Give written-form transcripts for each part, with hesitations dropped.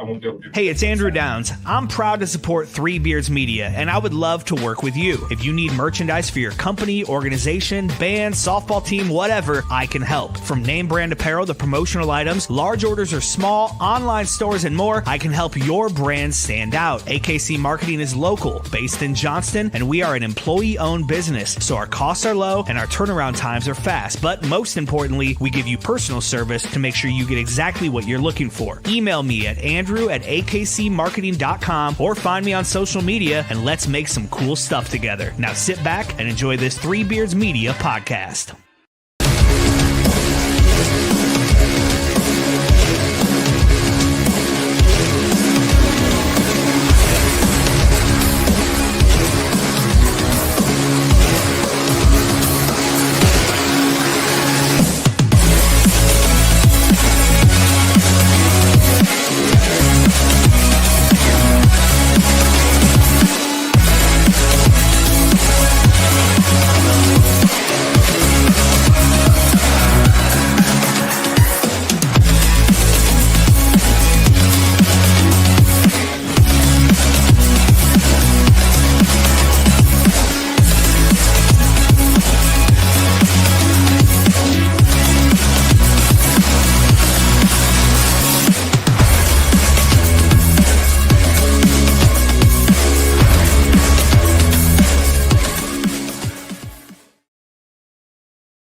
won't be able to. Hey, it's Andrew Downs. I'm proud to support Three Beards Media, and I would love to work with you. If you need merchandise for your company, organization, band, softball team, whatever, I can help. From name brand apparel to promotional items, large orders or small, online stores, and more, I can help your brand stand out. AKC Marketing is local, based in Johnston, and we are an employee-owned business, so our costs are low and our turnaround times are fast. But most importantly, we give you personal service to make sure you get exactly what you're looking for. Email me at andrew@akcmarketing.com or find me on social media, and let's make some cool stuff together. Now sit back and enjoy this Three Beards Media podcast.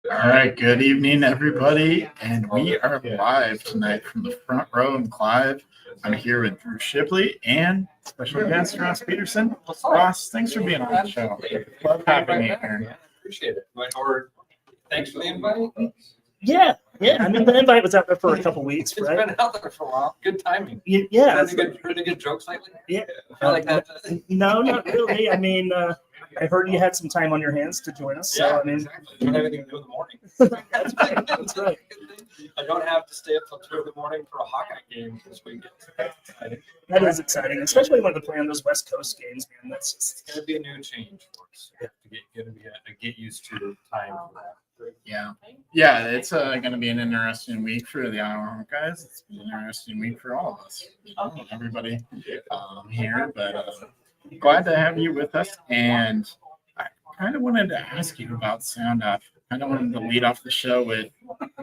All right, good evening, everybody, and we are live tonight from the front row in Clive. I'm here with Drew Shipley and special guest Ross Peterson. Ross, thanks for being on the show. Love having you here. Yeah, appreciate it. Or thanks for the invite. Yeah. I mean, the invite was out there for a couple weeks, It's right? been out there for a while. Good timing. Yeah. Pretty good jokes lately. Yeah. I feel like that. No, not really. I mean, I heard you had some time on your hands to join us. So, I mean, exactly. I don't have anything to do in the morning. That's right. I don't have to stay up till 2 in the morning for a Hawkeye game this weekend. That is exciting, especially when they're playing those West Coast games, man. That's just It's going to be a new change for us. We have to get used to time for that. Yeah, it's going to be an interesting week for the Iowa guys. It's been an interesting week for all of us, everybody here. But glad to have you with us. And I kind of wanted to ask you about sound off. I kind of wanted to lead off the show with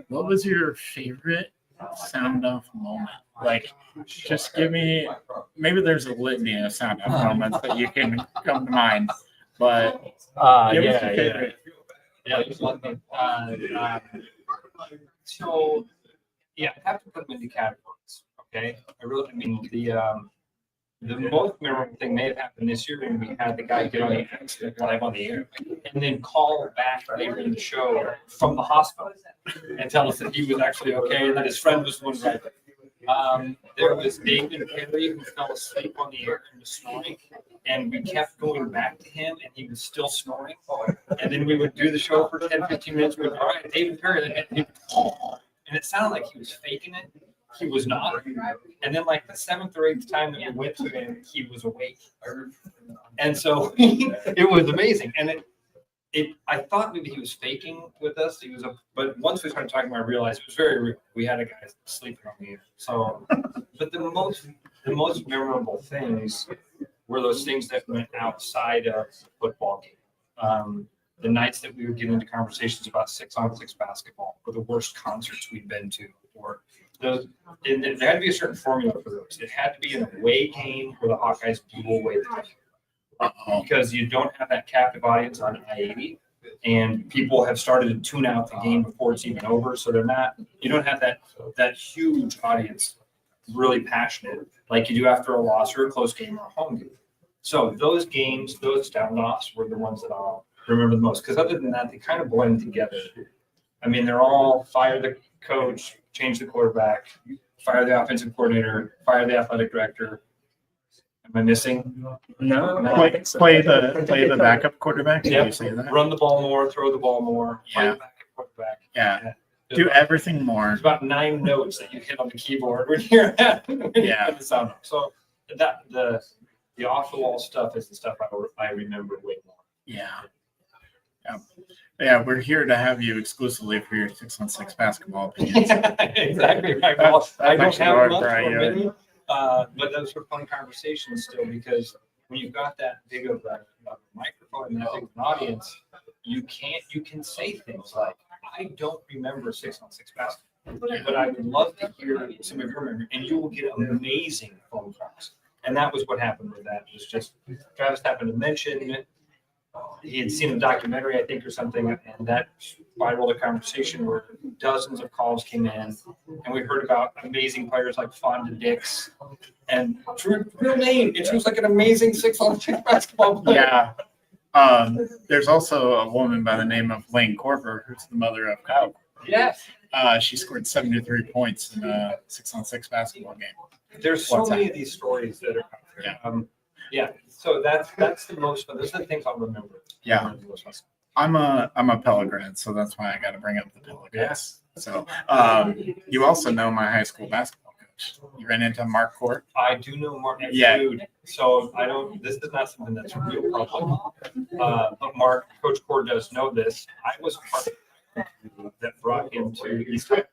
what was your favorite sound off moment? Like, just give me, maybe there's a litany of sound off moments that you can come to mind. But give us your favorite. Yeah, there's one thing. So, yeah, I have to put them into categories. Okay, I mean, the most memorable thing may have happened this year when we had the guy get on the accident live on the air and then call back later in the show from the hospital and tell us that he was actually okay and that his friend was the one driving. There was David Perry who fell asleep on the air and was snoring, and we kept going back to him, and he was still snoring. And then we would do the show for 10, 15 minutes. We'd go, all right, David Perry, and it sounded like he was faking it. He was not. And then, like the 7th or 8th time that we went to him, he was awake. And so it was amazing. And I thought maybe he was faking with us. But once we started talking, I realized it was very real. We had a guy sleeping on the air. So, but the most memorable things were those things that went outside of the football game. The nights that we would get into conversations about 6-on-6 basketball, or the worst concerts we'd been to, or those. And there had to be a certain formula for those. It had to be an away game where the Hawkeyes blew away the team. Because you don't have that captive audience on I-80, and people have started to tune out the game before it's even over. So you don't have that huge audience really passionate like you do after a loss or a close game or a home game. So those games, those down-offs were the ones that I'll remember the most. Because other than that, they kind of blend together. I mean, they're all fire the coach, change the quarterback, fire the offensive coordinator, fire the athletic director. Am I missing? no. Play the backup quarterback. Did Yep. you say that? Run the ball more, throw the ball more, play Yeah. the backup quarterback. Yeah. Do everything more. There's about 9 notes that you hit on the keyboard when you're at the sound. So the off the wall stuff is the stuff I remember way more. Yeah, we're here to have you exclusively for your 6-on-6 basketball opinions. Exactly right. Well, I don't actually have hard much for or you. many, But those were fun conversations still, because when you've got that big of a microphone and that big of an audience, you can say things like, I don't remember 6-on-6 basketball, but I would love to hear some of your memory, and you will get amazing phone calls. And that was what happened with that. It was just Travis happened to mention he had seen a documentary, I think, or something, and that spiraled a conversation where dozens of calls came in, and we heard about amazing players like Fonda Dix, and real name. It was like an amazing 6-on-6 basketball player. Yeah. There's also a woman by the name of Lane Corver, who's the mother of Kyle. Yes. She scored 73 points in a 6-on-6 basketball game. There's so many of these stories that are out there. Yeah. So that's the most fun. Those are the things I'll remember. Yeah. I'm a Pella grad, so that's why I got to bring up the Pella guys. So you also know my high school basketball coach. You ran into Mark Court. I do know Mark. Yeah. Dude. So I don't. This is not something that's real public. But Mark, Coach Court does know this. I was part of that brought him to East High.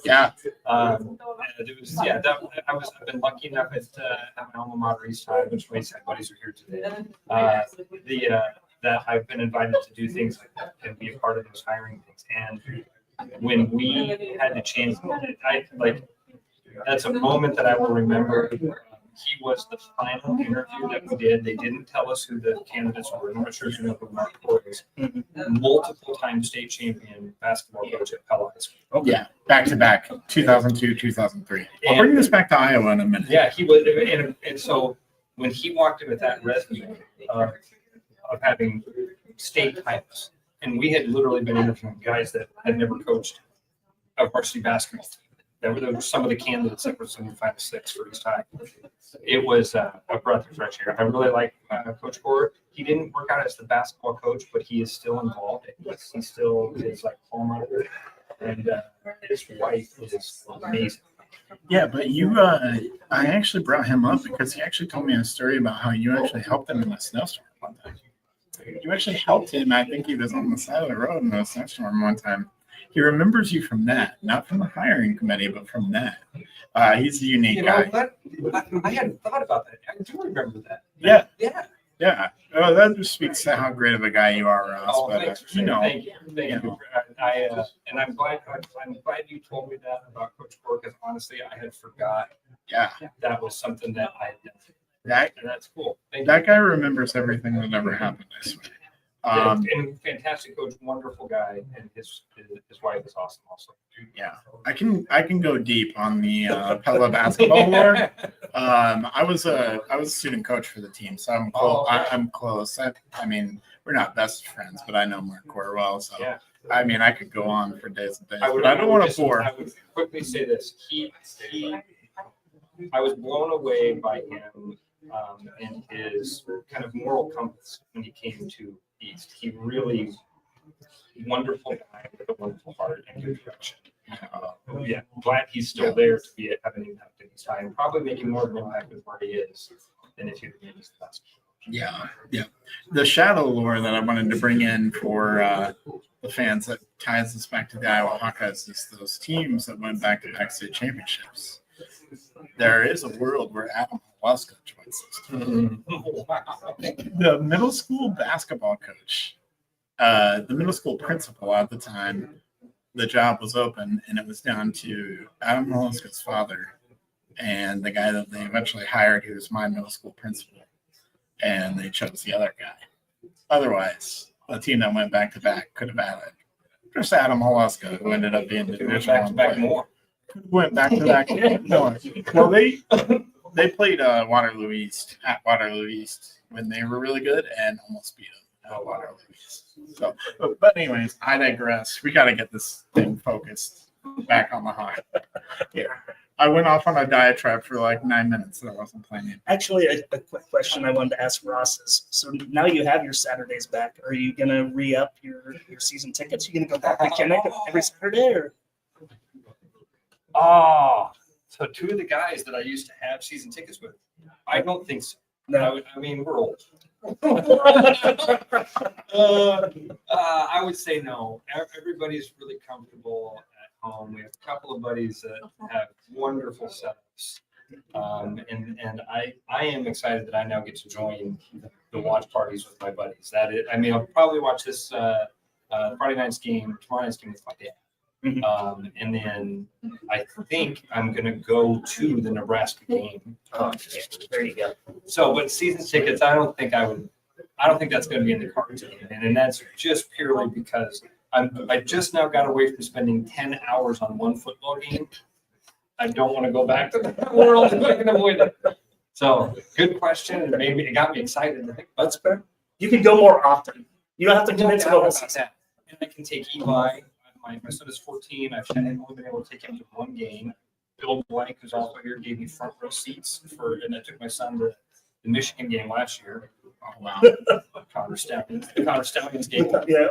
Yeah. And it was I've been lucky enough at my alma mater East High, which my buddies are here today. That I've been invited to do things like that and be a part of those hiring things. And when we had to change, that's a moment that I will remember. He was the final interview that we did. They didn't tell us who the candidates were. I'm not sure if you know who Mark Court is. Multiple-time state champion basketball coach at Pella High School. Okay. Yeah, back-to-back, 2002, 2003. I'll bring this back to Iowa in a minute. Yeah, he was. And so when he walked in with that resume of having state titles, and we had literally been interviewing guys that had never coached a varsity basketball team. There were some of the candidates that were 5-6 for East High. It was a breath of fresh air. I really like Coach Court. He didn't work out as the basketball coach, but he is still involved. He still is like home runner, and his wife is amazing. Yeah, but I actually brought him up because he actually told me a story about how you actually helped him in a snowstorm one time. You actually helped him. I think he was on the side of the road in a snowstorm one time. He remembers you from that, not from the hiring committee, but from that. He's a unique guy. I hadn't thought about that. I do remember that. Yeah. Oh, that just speaks to how great of a guy you are, Ross. Oh, thanks. Thank you. And I'm glad you told me that about Coach Court, because honestly, I had forgot. Yeah, that was something that I had done. That's cool. That guy remembers everything that ever happened, I swear. And fantastic coach, wonderful guy, and his wife is awesome also. Yeah, I can go deep on the Pella basketball lore. I was a student coach for the team, so I'm close. I'm close. I mean, we're not best friends, but I know Mark Court well. So I mean, I could go on for days and days, but I don't want to bore. I would quickly say this: I was blown away by him and his kind of moral compass when he came to East. He really wonderful guy with a wonderful heart and good direction. I'm glad he's still there to have an impact in East High, and probably making more of an impact with where he is than if he remains the best. Yeah. The shadow lore that I wanted to bring in for the fans that ties us back to the Iowa Hawkeyes is those teams that went back-to-back state championships. There is a world where Adam Haluska joins us. The middle school basketball coach, the middle school principal at the time, the job was open, and it was down to Adam Haluska's father and the guy that they eventually hired, who was my middle school principal, and they chose the other guy. Otherwise, the team that went back-to-back could have added just Adam Haluska, who ended up being the division back more. Went back-to-back. No, well, they played Waterloo East at Waterloo East when they were really good and almost beat them at Waterloo East. So, but anyways, I digress. We got to get this thing focused back on the Hawk. Yeah, I went off on a diatribe for like 9 minutes that I wasn't planning. Actually, a quick question I wanted to ask Ross is: so now you have your Saturdays back. Are you gonna re-up your season tickets? Are you gonna go back to Kinnick every Saturday, or? So two of the guys that I used to have season tickets with, I don't think so. No. I mean, we're old. I would say no. Everybody's really comfortable at home. We have a couple of buddies that have wonderful setups. And I am excited that I now get to join the watch parties with my buddies. I mean, I'll probably watch this Friday night's game, tomorrow night's game with my dad. Mhm. And then I think I'm going to go to the Nebraska game. Oh, yeah, there you go. So, but season tickets, I don't think that's going to be in the cards again. And that's just purely because I just now got away from spending 10 hours on one football game. I don't want to go back to that world if I can avoid it. So, good question. And maybe it got me excited. That's fair. You could go more often. You don't have to commit to the whole season. And I can take Eli. My son is 14. I've only been able to take him to one game. Bill Blank, who's also here, gave me front row seats and I took my son to the Michigan game last year. Oh, wow. The Connor Stallions game. Yeah.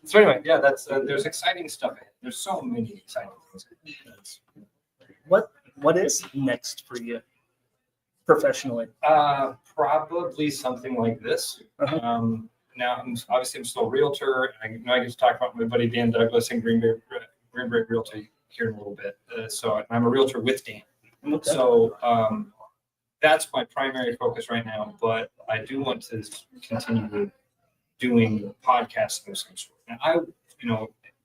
So anyway, yeah, that's there's exciting stuff ahead. There's so many exciting things ahead. What is next for you professionally? Probably something like this. Uh-huh. Now, I'm still a realtor. I know I get to talk about my buddy Dan Douglas and Green Bay Realty here in a little bit. So I'm a realtor with Dan. Okay. So that's my primary focus right now. But I do want to continue doing podcasting of some sort. And I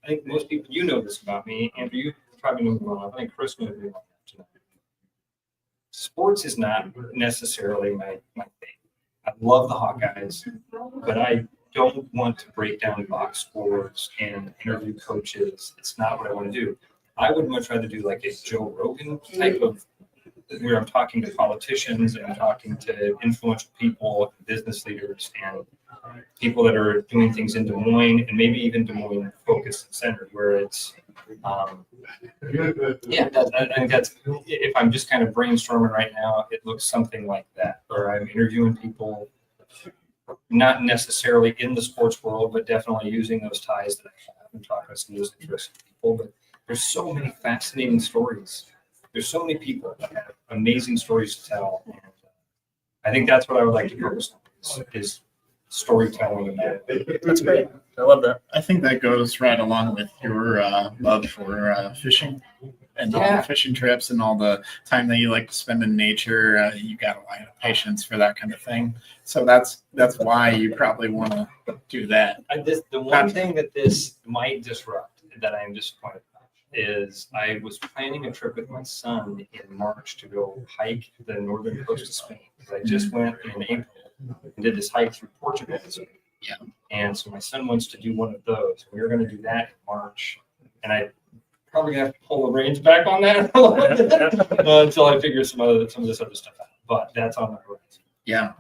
think most people, this about me. Andrew, you probably know me well. I think Chris knows me well tonight. Sports is not necessarily my thing. I love the Hawkeyes, but I don't want to break down box scores and interview coaches. It's not what I want to do. I would much rather do like a Joe Rogan type of where I'm talking to politicians and I'm talking to influential people, business leaders, and people that are doing things in Des Moines and maybe even Des Moines focused and centered, where it's I think that's if I'm just kind of brainstorming right now, it looks something like that, where I'm interviewing people, not necessarily in the sports world, but definitely using those ties that I have and talking to some of those interesting people. But there's so many fascinating stories. There's so many people that have amazing stories to tell. And I think that's what I would like to focus on is storytelling. That's great. I love that. I think that goes right along with your love for fishing and all the fishing trips and all the time that you like to spend in nature. You got a lot of patience for that kind of thing. So that's why you probably want to do that. The one thing that this might disrupt that I am disappointed about is I was planning a trip with my son in March to go hike the northern coast of Spain. Because I just went in April and did this hike through Portugal. Yeah. And so my son wants to do one of those. We were going to do that in March. And I probably gonna have to pull the reins back on that until I figure some of this other stuff out. But that's on the horizon. Yeah.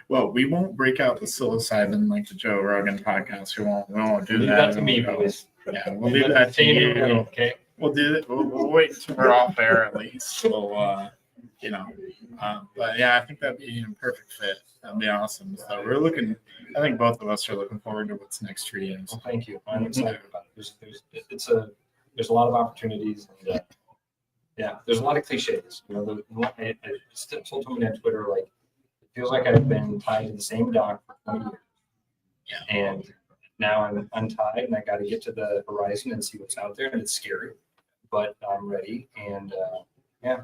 Well, we won't break out the psilocybin like the Joe Rogan podcast. We won't do Leave that. that to me, boys. Yeah, we'll leave that to you. Okay. We'll do it. We'll wait until we're off air at least. We'll, but yeah, I think that'd be a perfect fit. That'd be awesome. So I think both of us are looking forward to what's next for you. Well, thank you. I'm excited about it. There's a lot of opportunities. And, there's a lot of cliches. I told somebody on Twitter, like, it feels like I've been tied to the same dock for 20 years. Yeah. And now I'm untied and I got to get to the horizon and see what's out there. And it's scary, but I'm ready and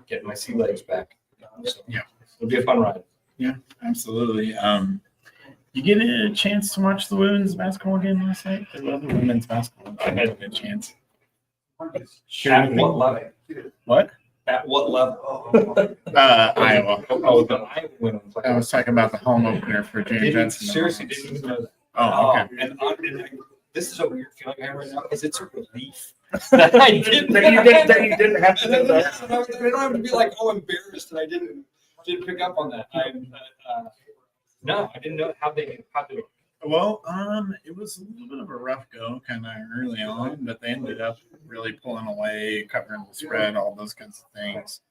getting my sea legs back. So, it'll be a fun ride. Yeah, absolutely. You get a chance to watch the women's basketball game last night? I love the women's basketball. I had a good chance. At what level? What? At what level? Iowa. Oh, the Iowa women's. I was talking about the home opener for Jane Jensen. Seriously, didn't even know that. Oh, okay. And this is a weird feeling I have right now because it's a relief that I didn't. that you didn't have to know that. I don't have to be like, embarrassed that I didn't pick up on that. No, I didn't know how they. Well, it was a little bit of a rough go kind of early on, but they ended up really pulling away, covering the spread, all those kinds of things.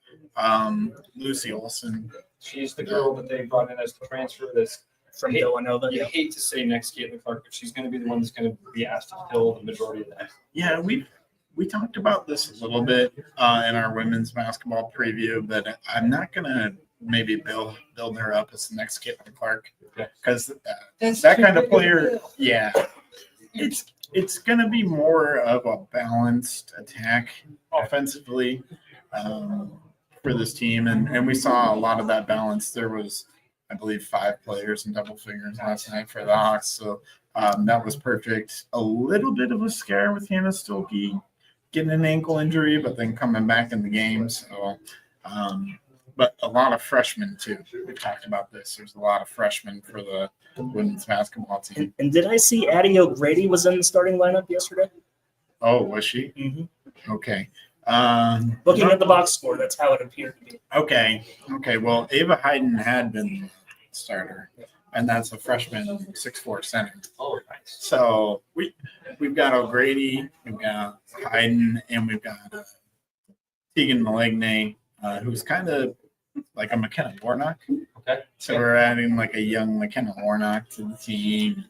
Lucy Olson. She's the girl that they brought in as the transfer. That's From Villanova. You hate to say next Caitlin Clark, but she's going to be the one that's going to be asked to fill the majority of that. Yeah, we talked about this a little bit in our women's basketball preview, but I'm not going to maybe build her up as the next Caitlin Clark because that kind of player, it's going to be more of a balanced attack offensively for this team, and we saw a lot of that balance. There was, I believe, 5 players in double figures last night for the Hawks, so that was perfect. A little bit of a scare with Hannah Stolke getting an ankle injury, but then coming back in the game. So, but a lot of freshmen too. We've talked about this. There's a lot of freshmen for the women's basketball team. And did I see Addie O'Grady was in the starting lineup yesterday? Oh, was she? Mm-hmm. Okay. Looking at the box score, that's how it appeared to be. Okay. Well, Ava Hayden had been the starter, and that's a freshman 6'4" center. Oh, nice. So we've got O'Grady, we've got Hayden, and we've got Tegan Maligne, who's kind of like a McKenna Warnock. Okay. So we're adding like a young McKenna Warnock to the team.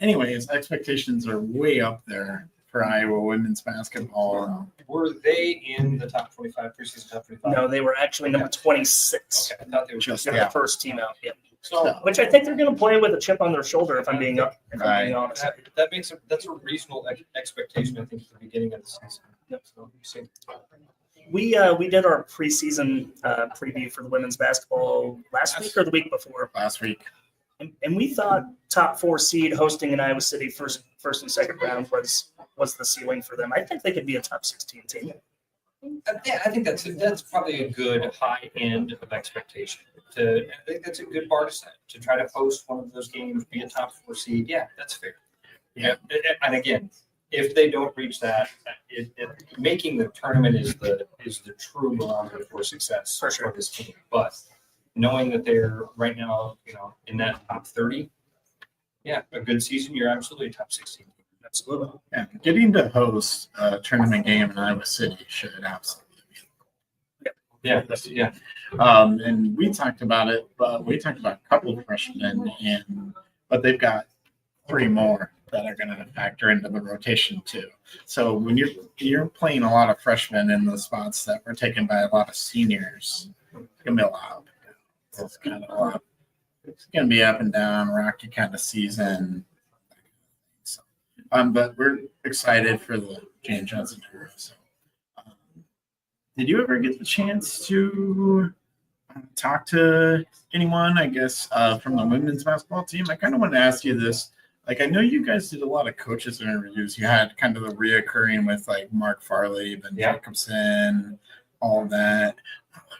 Anyways, expectations are way up there for Iowa women's basketball. Were they in the top 25, preseason top 25? No, they were actually number 26. Okay, I thought they were Just They're the first team out. Yep. So Which I think they're going to play with a chip on their shoulder, if I'm being honest. that's a reasonable expectation, I think, at the beginning of the season. Yep. So you see. We did our preseason preview for the women's basketball last week or the week before, Last week. and we thought top 4 seed hosting in Iowa City first and second round was the ceiling for them. I think they could be a top 16 team. Yeah, I think that's probably a good high end of expectation. I think that's a good bar to set to try to host one of those games, be a top 4 seed. Yeah, that's fair. Yeah, and again, if they don't reach that, making the tournament is the true barometer for success for this team. But knowing that they're right now, in that top 30, yeah, a good season, you're absolutely top 16. Absolutely. Yeah, getting to host a tournament game in Iowa City should absolutely be. Yeah. And we talked about it, but we talked about a couple of freshmen, but they've got 3 more that are going to factor into the rotation too. So when you're playing a lot of freshmen in the spots that were taken by a lot of seniors, it's going to be a lot. It's kind of a lot. It's going to be up and down, rocky kind of season. So, but we're excited for the Jane Johnson era. So, did you ever get the chance to talk to anyone, I guess, from the women's basketball team? I kind of want to ask you this. Like, I know you guys did a lot of coaches interviews. You had kind of the reoccurring with like Mark Farley, Ben Jacobson, all that.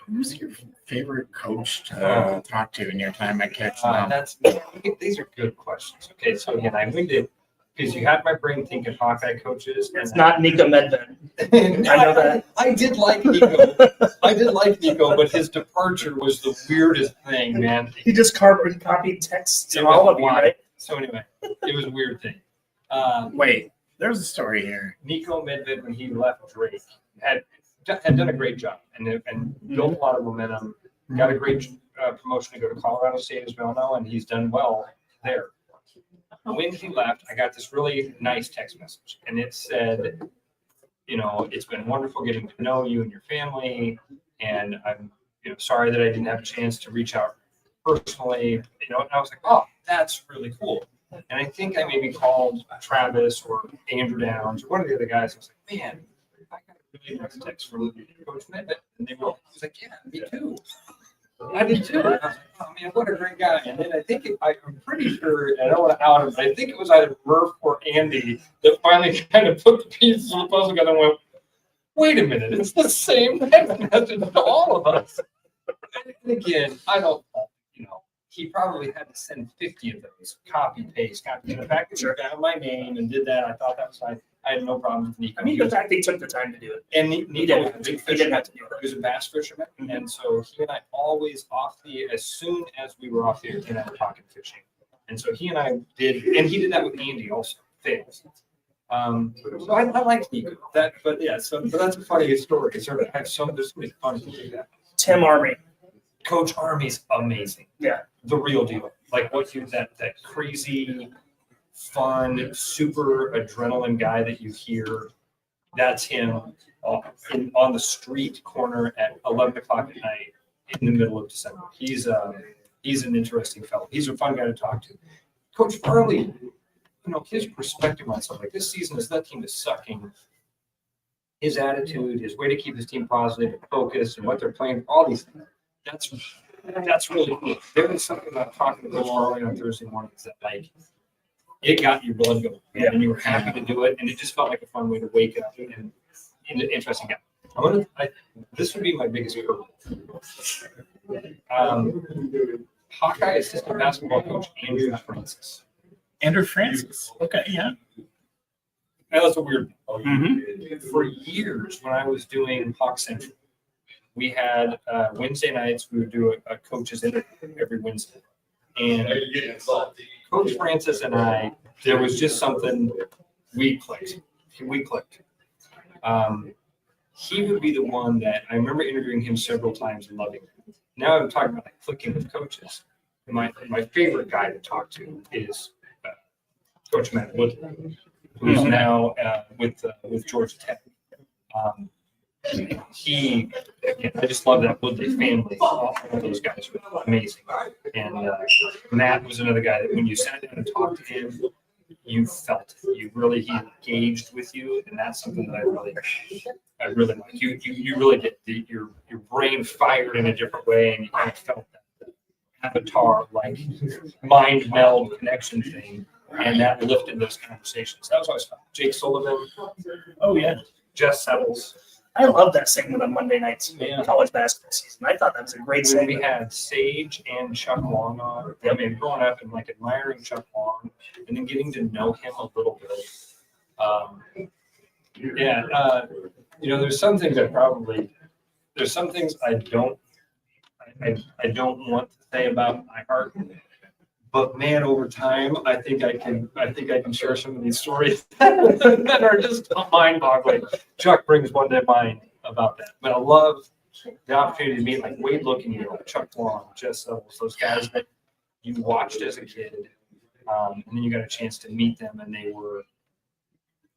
Who's your favorite coach to talk to in your time at Kicks? These are good questions. Okay, so again, I winged because you had my brain thinking Hawkeye coaches. It's not Nico Medved. I know that. I did like Nico. But his departure was the weirdest thing, man. He just copied texts to all of you, right? So anyway, it was a weird thing. Wait, there's a story here. Nico Medved, when he left Drake, had done a great job and built a lot of momentum. Got a great promotion to go to Colorado State, as we all know, and he's done well there. When he left, I got this really nice text message, and it said, it's been wonderful getting to know you and your family, and I'm sorry that I didn't have a chance to reach out personally. And I was like, oh, that's really cool. And I think I maybe called Travis or Andrew Downs or one of the other guys. I was like, man, I got a really nice text from Coach Medved. And he was like, yeah, me too. I did too. And I was like, oh man, what a great guy. And then I'm pretty sure, and I don't want to out him, but I think it was either Murph or Andy that finally kind of put the pieces of the puzzle together and went, wait a minute, it's the same message to all of us. And again, I don't, he probably had to send 50 of those, copy, paste. The fact that he found my name and did that, I thought that was fine. I had no problem with Nico. I mean, the fact that he took the time to do it. And Nico was a big fisherman. He didn't have to do it. He was a bass fisherman. And so he and I always as soon as we were off the air, he and I were talking fishing. And so he and I did, and he did that with Andy also, fails. So I liked Nico. But that's a funny story. There's so many funny things like that. Tim Army. Coach Army's amazing. Yeah. The real deal. Like that crazy, fun, super adrenaline guy that you hear, that's him on the street corner at 11 o'clock at night in the middle of December. He's an interesting fellow. He's a fun guy to talk to. Coach Farley, his perspective on something like this season is that team is sucking his attitude, his way to keep his team positive, and focused, and what they're playing, all these things. That's really cool. There was something about talking to Bill early on Thursday mornings that like it got your blood going, man, and you were happy to do it, and it just felt like a fun way to wake up and interesting guy. This would be my biggest hurdle. Hawkeye assistant basketball coach Andrew Francis. Andrew Francis. Okay, yeah. That was a weird. Mm-hmm. For years, when I was doing Hawk Central, we had Wednesday nights. We would do a coach's interview every Wednesday, and Coach Francis and I, there was just something we clicked. He would be the one that I remember interviewing him several times and loving him. Now I'm talking about like clicking with coaches. My favorite guy to talk to is Coach Matt Woodley, who's now with Georgia Tech. I just love that Woodley family. All of those guys were amazing. And Matt was another guy that when you sat down and talked to him, you felt it. He engaged with you, and that's something that I really like. You really get your brain fired in a different way, and you kind of felt that avatar like mind meld connection thing, and that lifted those conversations. That was always fun. Jake Sullivan. Oh yeah. Jess Settles. I love that segment on Monday nights, Yeah. college basketball season. I thought that was a great When we segment. had Sage and Chuck Long on, I mean, growing up and like admiring Chuck Long and then getting to know him a little bit. There's some things I don't want to say about my heart, but man, over time, I think I can share some of these stories that are just mind-boggling. Chuck brings one to mind about that, but I love the opportunity to meet like Wade Lookingale, Chuck Long, Jess Settles, those guys that you watched as a kid, and then you got a chance to meet them, and they were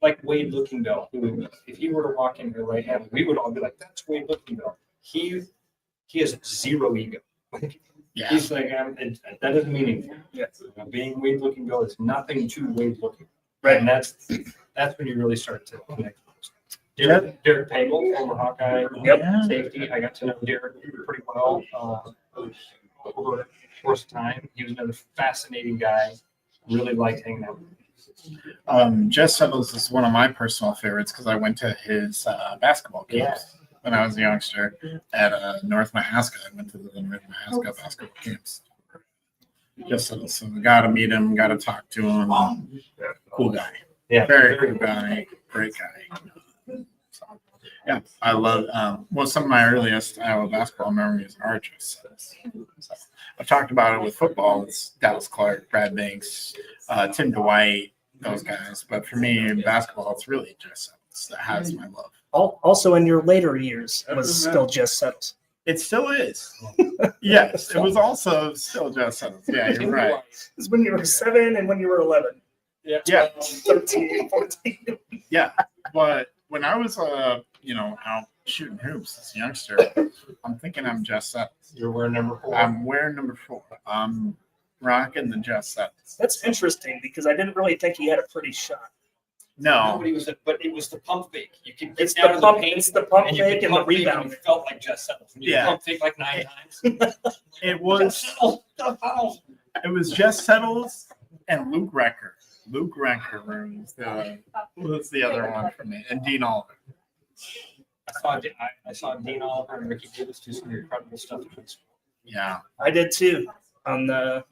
like Wade Lookingale, who, if he were to walk in here right now, we would all be like, "That's Wade Lookingale." He has zero ego. Yeah. He's like, that is meaningful. Yes. Being Wade Lookingale is nothing to Wade Lookingale. Right. And that's when you really start to connect. Derek Pagel, former Hawkeye safety. I got to know Derek pretty well over the course of time. He was another fascinating guy. Really liked hanging out with him. Jess Settles is one of my personal favorites because I went to his basketball games when I was a youngster at North Mahaska. I went to the North Mahaska basketball games. Jess Settles. So we got to meet him, got to talk to him. Cool guy. Yeah. Very cool guy. Great guy. So, yeah, I love some of my earliest Iowa basketball memories are Jess Settles. So, I've talked about it with football. It's Dallas Clark, Brad Banks, Tim Dwight, those guys. But for me, in basketball, it's really Jess Settles that has my love. Also, in your later years, it was still Jess Settles. It still is. Yes, it was also still Jess Settles. Yeah, you're right. It was when you were 7 and when you were 11. Yeah. 13, 14. Yeah, but when I was, out shooting hoops as a youngster, I'm thinking I'm Jess Settles. You're wearing number 4. I'm wearing number 4. I'm rocking the Jess Settles. That's interesting because I didn't really think he had a pretty shot. No, but it was the pump fake. You could It's get down the to pump, the paint, it's the pump and you fake could and the pump fake, and rebound. you felt like Jess Settles. You Yeah. pump fake like 9 times. it was Jess Settles and Luke Recker. Luke Recker was the other one for me, and Dean Oliver. I saw Dean Oliver and Ricky Davis do some incredible stuff in high school. Yeah, I did too on the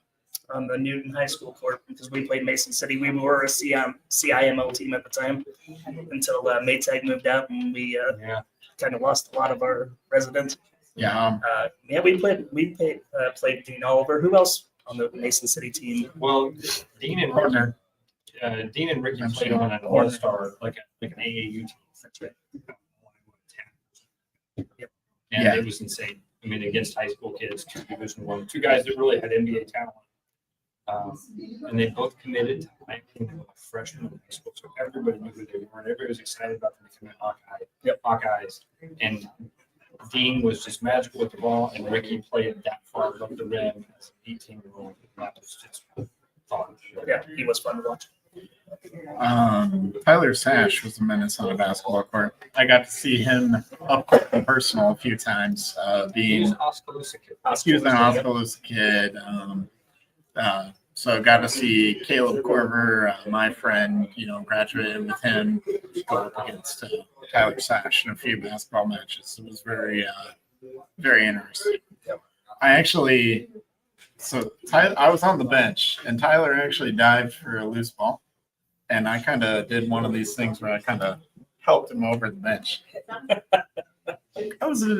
Newton High School court because we played Mason City. We were a CIMO team at the time until Maytag moved out and we kind of lost a lot of our residents. yeah. We played Dean Oliver. Who else on the Mason City team? Well, Dean and Ricky played on an all-star, like an AAU team. That's right. And it was insane. I mean, against high school kids, 2 Division I, 2 guys that really had NBA talent. And they both committed to being freshmen in high school, so everybody knew who they were, and everybody was excited about them becoming Hawkeyes. And Dean was just magical with the ball, and Ricky played that far above the rim as an 18-year-old. That was just fun. Yeah, he was fun to watch. Tyler Sash was a menace on a basketball court. I got to see him up close and personal a few times. He was Being an Oskaloosa kid. he was an Oskaloosa kid. So I got to see Caleb Corver, my friend, graduated with him, go up against Tyler Sash in a few basketball matches. It was very, very interesting. I was on the bench, and Tyler actually dived for a loose ball, and I kind of did one of these things where I kind of helped him over the bench. I was an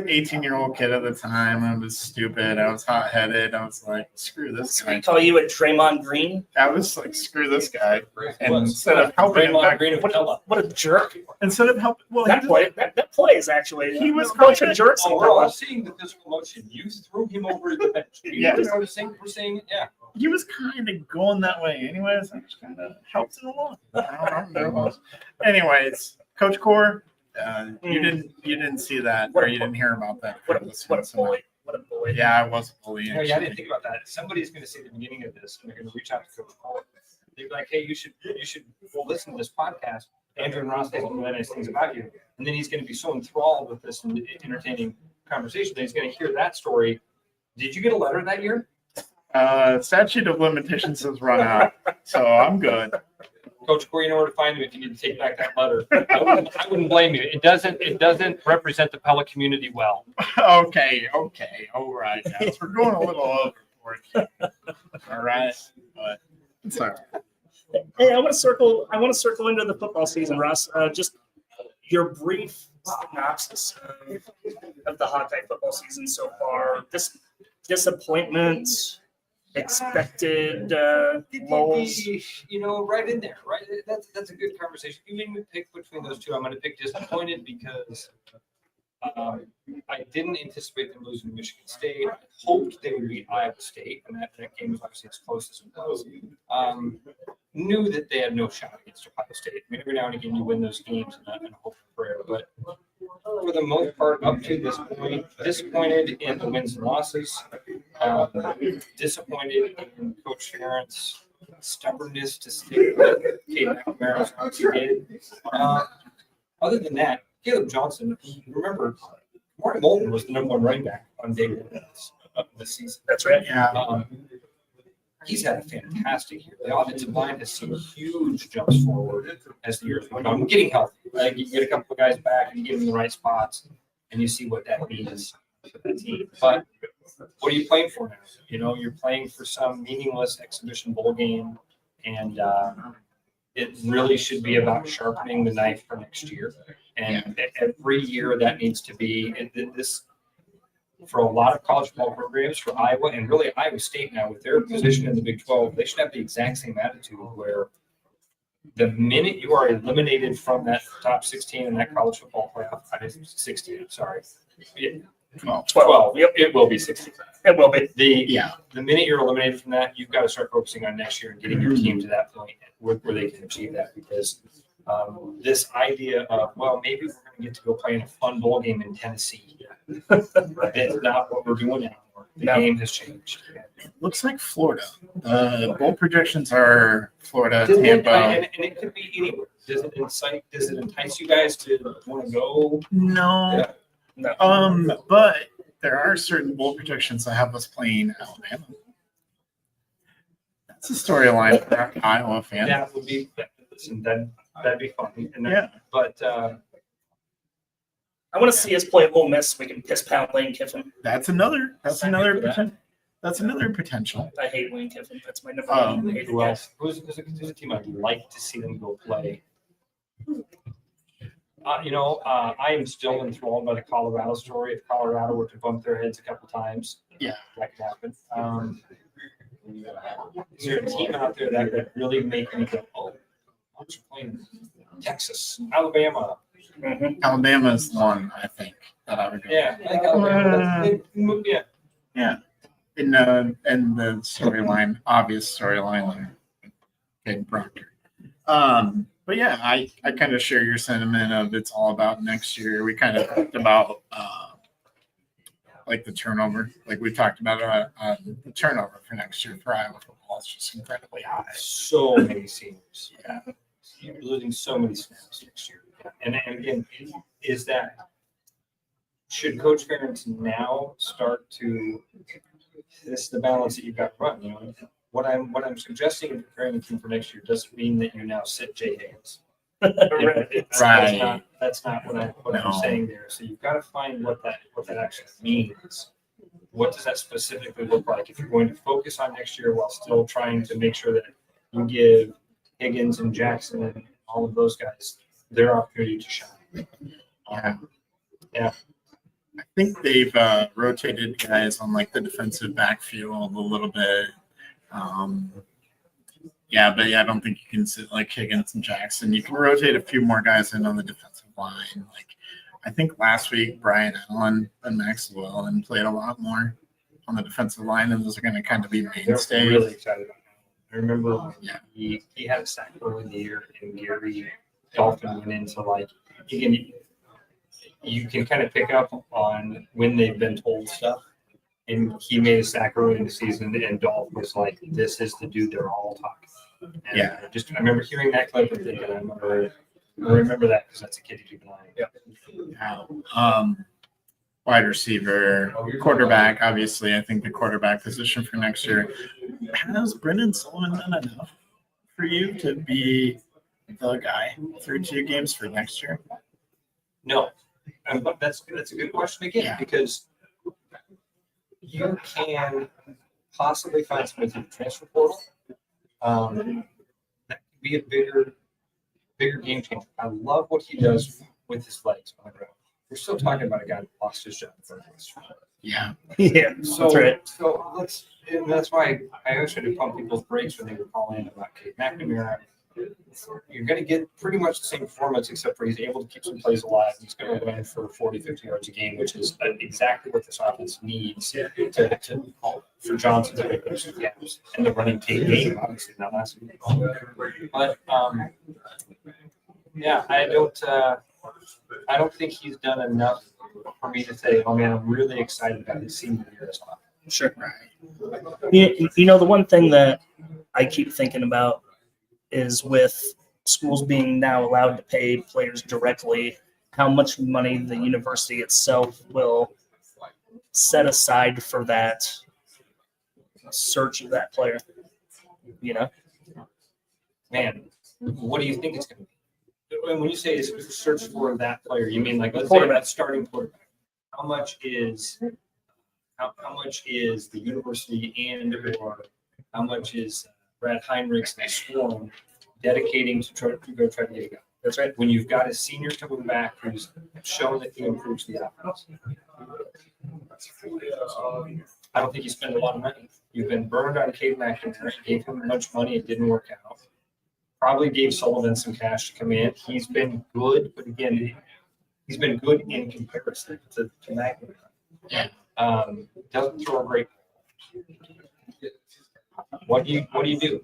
18-year-old kid at the time. I was stupid. I was hot-headed. I was like, screw this So we guy. call you a Draymond Green. I was like, screw this guy. And instead of helping him back, What a jerk! instead of helping, well, That play is actually He was a bunch of kinda- jerks. Oh, we're all seeing the physical motion. You threw him over the bench. Yeah. We're saying, yeah. he was kind of going that way. Anyways, I just kind of helped him along. I don't know. Anyways, Coach Core, you didn't see that, or you didn't hear about that. What a bully! What a bully! Yeah, I was a bully. Yeah, I didn't think about that. Somebody's going to see the beginning of this, and they're going to reach out to Coach Paul. They'd be like, "Hey, you should listen to this podcast. Andrew and Ross say some really nice things about you." And then he's going to be so enthralled with this entertaining conversation that he's going to hear that story. Did you get a letter that year? Statute of limitations has run out, so I'm good. Coach Corey, you know where to find him if you need to take back that letter. I wouldn't blame you. It doesn't represent the Pella community well. Okay, all right, guys, we're going a little overboard here. All right, but it's all right. Hey, I want to circle into the football season, Russ. Just your brief synopsis of the Hawkeye football season so far. Disappointment, expected lulls. Right in there, right? That's a good conversation. You made me pick between those two. I'm going to pick disappointed because I didn't anticipate them losing to Michigan State. I hoped they would beat Iowa State, and that game was obviously as close as it was. Knew that they had no shot against Ohio State. I mean, every now and again you win those games and hope and prayer, but for the most part, up to this point, disappointed in the wins and losses. Disappointed in Coach Ferentz' stubbornness to stick with Caden McNamara's as he did. Other than that, Caleb Johnson, remember, Mark Moulton was the number one running back on day one of the season. That's right. Yeah. He's had a fantastic year. The offensive line has seen huge jumps forward as the years went on. Getting healthy. Like you get a couple of guys back and you get them in the right spots, and you see what that means for that team. But what are you playing for now? You're playing for some meaningless exhibition bowl game, and it really should be about sharpening the knife for next year. And every year that needs to be this. For a lot of college football programs, for Iowa and really Iowa State now with their position in the Big 12, they should have the exact same attitude where the minute you are eliminated from that top 16 in that college football playoff, 16, I'm sorry. 12. Yep, it will be 16. It will be. The minute you're eliminated from that, you've got to start focusing on next year and getting your team to that point where they can achieve that because this idea of, maybe we're going to get to go play in a fun bowl game in Tennessee. That's not what we're doing anymore. The game has changed. Looks like Florida. Bowl projections are Florida, Tampa. And it could be anywhere. Does it entice you guys to want to go? No. Yeah. No. But there are certain bowl projections that have us playing Alabama. That's a storyline for Iowa fans. That would be. Listen, that'd be fun. But I want to see us play Ole Miss so we can piss pound Lane Kiffin. That's another potential. I hate Lane Kiffin. That's my number one hated who guy. else? Who's a team I'd like to see them go play? I am still enthralled by the Colorado story. If Colorado were to bump their heads a couple times, Yeah. that could happen. Is there a team out there that would really make me go, oh, I'm playing Texas, Alabama? Mm-hmm. Alabama is the one I think that I would go. Yeah, I think Alabama. Yeah. And the storyline, obvious storyline, like Caden Proctor. But yeah, I kind of share your sentiment of it's all about next year. We kind of talked about like the turnover, like we talked about the turnover for next year for Iowa football. is just incredibly high. So many seniors. Yeah. You're losing so many snaps next year. And again, is that should Coach Ferentz now start to this is the balance that you've got run? You know, what I'm suggesting in preparing the team for next year doesn't mean that you now sit Jay Higgins. Right. That's not what I'm saying there. So you've got to find what that actually means. What does that specifically look like if you're going to focus on next year while still trying to make sure that you give Higgins and Jackson and all of those guys their opportunity to shine. Yeah. I think they've rotated guys on like the defensive backfield a little bit. I don't think you can sit like Higgins and Jackson. You can rotate a few more guys in on the defensive line. Like I think last week Brian Allen and Maxwell and played a lot more on the defensive line, and those are going to kind of be mainstays. They're really excited about it. I remember he had a sack early in the year, and Gary Dolphin went into like you can kind of pick up on when they've been told stuff. And he made a sack early in the season, and Dolphin was like, "This is the dude they're all talking." And I remember hearing that clip and thinking, I remember that because that's a kid you keep an eye on. Wide receiver, quarterback. Obviously, I think the quarterback position for next year. Has Brendan Sullivan done enough for you to be the guy through 2 games for next year? No, but that's a good question again because you can possibly find somebody through the transfer portal. That could be a bigger game changer. I love what he does with his legs on the ground. We're still talking about a guy that lost his job for this. Yeah. So, that's right. So that's why I always try to pump people's brakes when they were calling about Kate McNamara. You're going to get pretty much the same performance, except for he's able to keep some plays alive. He's going to win for 40, 50 yards a game, which is exactly what this offense needs for Johnson to make those gaps. And the running game, obviously, not last week. But, I don't think he's done enough for me to say, oh, man, I'm really excited about his senior year as well. Sure. You know, the one thing that I keep thinking about is with schools being now allowed to pay players directly, how much money the university itself will set aside for that search of that player. You know? Man, what do you think it's going to be? When you say it's a search for that player, you mean like, let's say that starting quarterback. How much is the university and or how much is Brad Heinrichs and Swarm dedicating to try to get a guy? That's right. When you've got a senior coming back who's shown that he improves the offense. I don't think you spend a lot of money. You've been burned on Cade McNamara. Gave him much money. It didn't work out. Probably gave Sullivan some cash to come in. He's been good, but again, he's been good in comparison to McNamara. Yeah. Doesn't throw a great ball. What do you do?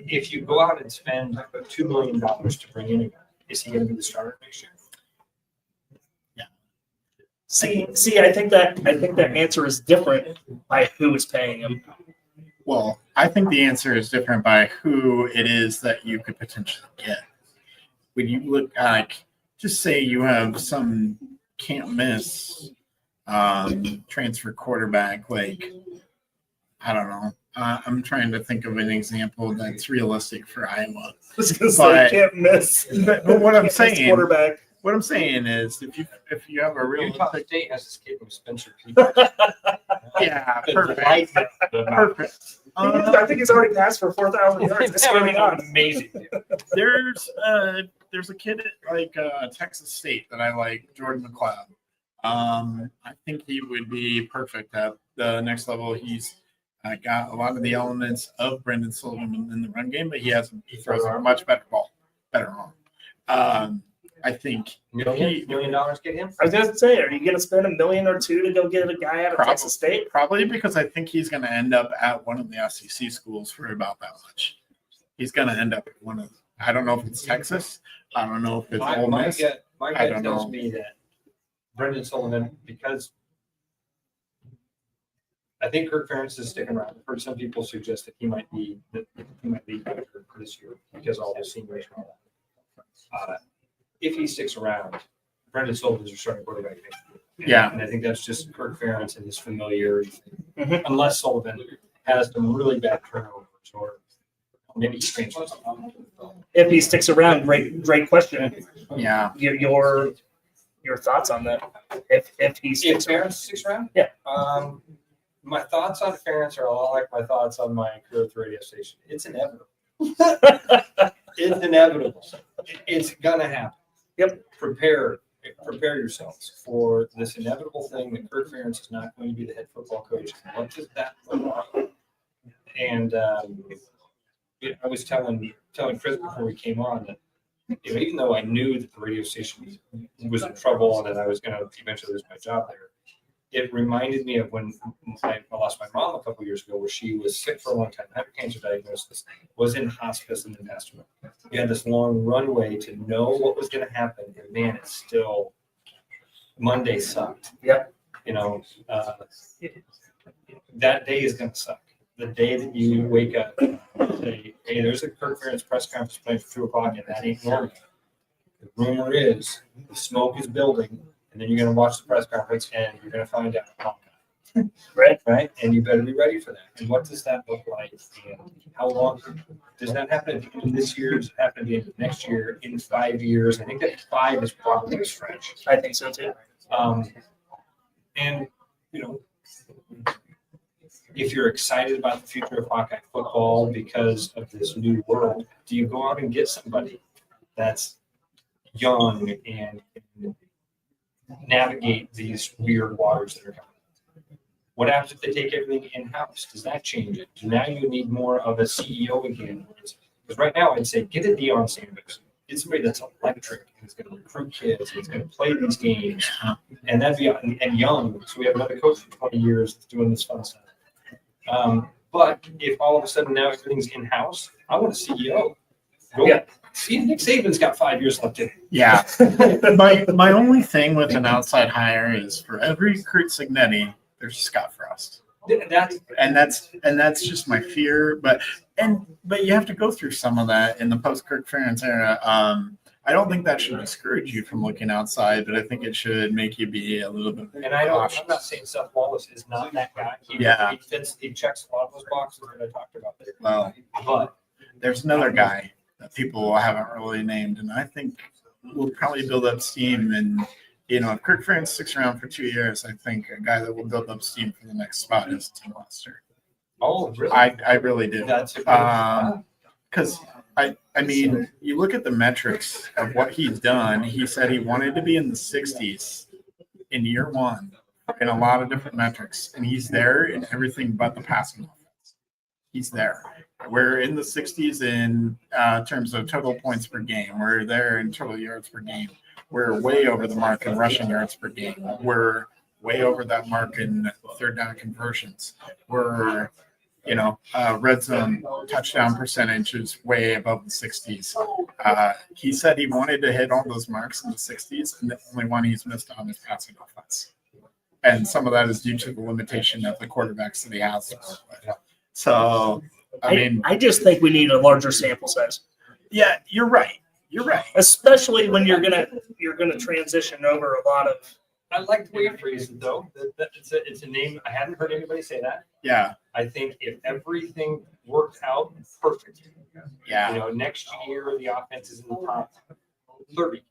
If you go out and spend $2 million to bring in a guy, is he going to be the starter next year? Yeah. See, I think that answer is different by who is paying him. Well, I think the answer is different by who it is that you could potentially get. When you look like, just say you have some can't miss transfer quarterback, like, I don't know. I'm trying to think of an example that's realistic for Iowa. Can't miss. But what I'm saying, quarterback. What I'm saying is, if you have a Utah real State has this kid from Spencer Peters. yeah, Perfect. perfect. I think he's already passed for 4,000 yards. It's really not. Amazing. There's a kid at like Texas State that I like, Jordan McLeod. I think he would be perfect at the next level. He's got a lot of the elements of Brendan Sullivan in the run game, but he throws a much better arm. I think $1 million get him? I was going to say, are you going to spend $1 million or $2 million to go get a guy out of Texas State? Probably because I think he's going to end up at one of the SEC schools for about that much. He's going to end up at one of. I don't know if it's Texas. I don't know if it's Ole Miss. My gut tells me that Brendan Sullivan, because I think Kirk Ferentz is sticking around. I've heard some people suggest that he might be better this year because all the seniors and all that. If he sticks around, Brendan Sullivan is your starting quarterback next year. Yeah. And I think that's just Kirk Ferentz and his familiarity. Mhm. Unless Sullivan has some really bad turnovers or maybe he transfers. If he sticks around, great question. Yeah. Your thoughts on that? If he If sticks around, Ferentz sticks around? Yeah. My thoughts on Ferentz are a lot like my thoughts on my career at the radio station. It's inevitable. It's inevitable. It's gonna happen. Yep. Prepare yourselves for this inevitable thing that Kirk Ferentz is not going to be the head football coach. What does that look like? And I was telling Chris before we came on that even though I knew that the radio station was in trouble and that I was going to eventually lose my job there, it reminded me of when I lost my mom a couple of years ago, where she was sick for a long time, had a cancer diagnosis, was in hospice, and then passed away. You had this long runway to know what was going to happen, and man, it's still Monday sucked. Yep. That day is going to suck. The day that you wake up and say, "Hey, there's a Kirk Ferentz press conference planned for 2:00, and that ain't normal." The rumor is the smoke is building. And then you're going to watch the press conference and you're going to find out. Right? And you better be ready for that. And what does that look like? And how long does that happen at the end of this year? Does it happen at the end of next year? In 5 years? I think that 5 is probably a stretch. I think so too. And, if you're excited about the future of Hawkeye football because of this new world, do you go out and get somebody that's young and navigate these weird waters that are coming? What happens if they take everything in-house? Does that change it? Now you need more of a CEO again. Because right now I'd say get a Deion Sanders. Get somebody that's electric and is going to recruit kids and is going to play these games. And that'd be and young. So we have another coach for 20 years that's doing this fun stuff. But if all of a sudden now everything's in-house, I want a CEO. Yeah. See, Nick Saban's got 5 years left in him. Yeah. my only thing with an outside hire is for every Kurt Signetti, there's Scott Frost. That's just my fear. But you have to go through some of that in the post Kirk Ferentz era. I don't think that should discourage you from looking outside, but I think it should make you be a little bit And cautious. I'm not saying Seth Wallace is not that guy. He checks a lot of those boxes that I talked about there. Well, But there's another guy that people haven't really named, and I think will probably build up steam. And if Kirk Ferentz sticks around for 2 years, I think a guy that will build up steam for the next spot is Tim Lester. oh, really? I really do. That's a Because I mean, you look at the metrics of what he's done. He said he wanted to be in the 60s in year one in a lot of different metrics, and he's there in everything but the passing offense. He's there. We're in the 60s in terms of total points per game. We're there in total yards per game. We're way over the mark in rushing yards per game. We're way over that mark in third down conversions. We're red zone touchdown percentage is way above the 60s. He said he wanted to hit all those marks in the 60s, and the only one he's missed on is passing offense. And some of that is due to the limitation of the quarterbacks that he has. So, I just think we need a larger sample size. Yeah, you're right. Especially when you're gonna transition over a lot of. I like the way you phrase it, though. It's a name. I hadn't heard anybody say that. Yeah. I think if everything worked out perfect, Yeah. next year the offense is in the top 30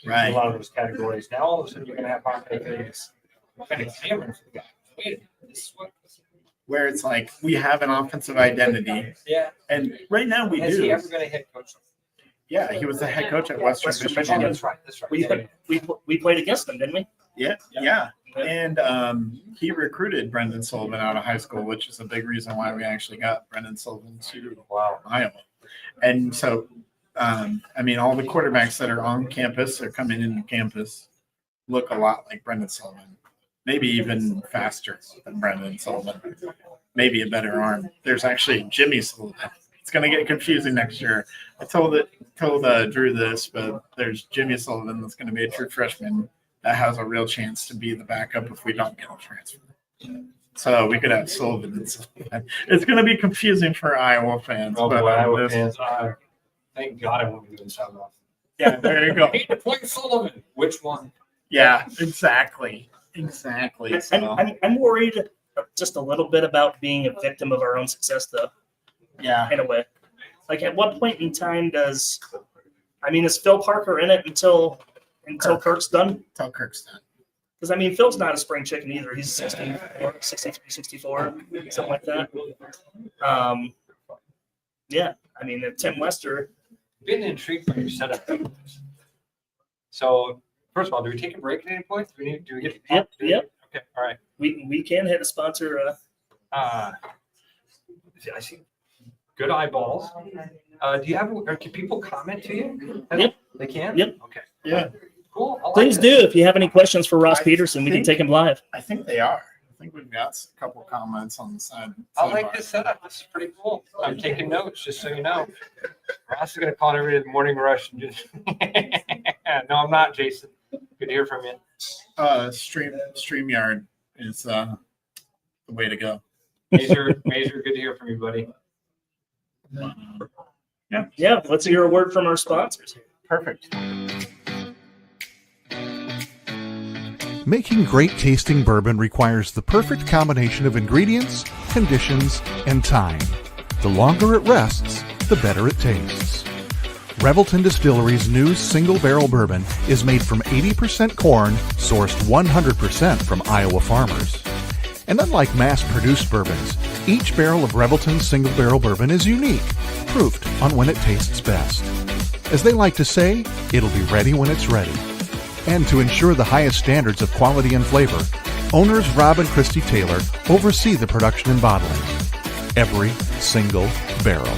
in Right. a lot of those categories. Now all of a sudden you're going to have Hawkeye fans kind of clamoring for the guy. Wait a minute, this is what. Where it's like we have an offensive identity, Yeah. and right now we Has do. he ever been a head coach? Yeah, he was the head coach at Western Western Michigan. Oh, that's right. That's right. We played against them, didn't we? Yeah. And he recruited Brendan Sullivan out of high school, which is a big reason why we actually got Brendan Sullivan to Iowa. And so, all the quarterbacks that are on campus or coming into campus look a lot like Brendan Sullivan, maybe even faster than Brendan Sullivan, maybe a better arm. There's actually Jimmy Sullivan. It's going to get confusing next year. I told Drew this, but there's Jimmy Sullivan that's going to be a true freshman that has a real chance to be the backup if we don't get a transfer. So we could have Sullivan and Sullivan. It's going to be confusing for Iowa fans. Oh but boy, Iowa this- fans. Thank God I won't be doing South Off. Yeah, there you go. Hate to play Sullivan. Which one? Yeah, exactly. Exactly. So, I'm worried just a little bit about being a victim of our own success, though, yeah. in a way. Like, at what point in time is Phil Parker in it until Kirk's done? Tell Kirk's Because, Phil's not a spring chicken either. He's 64, 63, 64, something like that. Yeah, Tim Wester. Been intrigued by your setup. So, first of all, do we take a break at any point? Do we get? Yep. Okay. All right. We can hit a sponsor. I see. Good eyeballs. Do you have? Or can people comment to you? Yep. They can. Yep. Okay. Yeah. Cool. I like Please this. do. If you have any questions for Ross I Peterson, we can think- take him live. I think they are. I think we've got a couple comments on the side. I like this setup. This is pretty cool. I'm taking notes, just so you know. Ross is going to call every morning rush and just. No, I'm not, Jason. Good to hear from you. StreamYard is the way to go. Major, good to hear from you, buddy. Yeah. Let's hear a word from our sponsors. Perfect. Making great tasting bourbon requires the perfect combination of ingredients, conditions, and time. The longer it rests, the better it tastes. Revelton Distillery's new single barrel bourbon is made from 80% corn, sourced 100% from Iowa farmers. And unlike mass-produced bourbons, each barrel of Revelton's single barrel bourbon is unique, proofed on when it tastes best. As they like to say, it'll be ready when it's ready. And to ensure the highest standards of quality and flavor, owners Rob and Christy Taylor oversee the production and bottling. Every single barrel.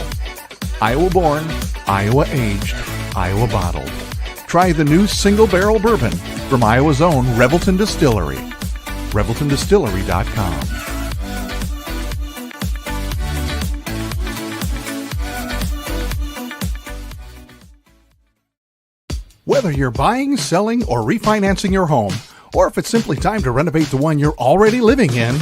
Iowa born, Iowa aged, Iowa bottled. Try the new single barrel bourbon from Iowa's own Revelton Distillery. ReveltonDistillery.com. Whether you're buying, selling, or refinancing your home, or if it's simply time to renovate the one you're already living in,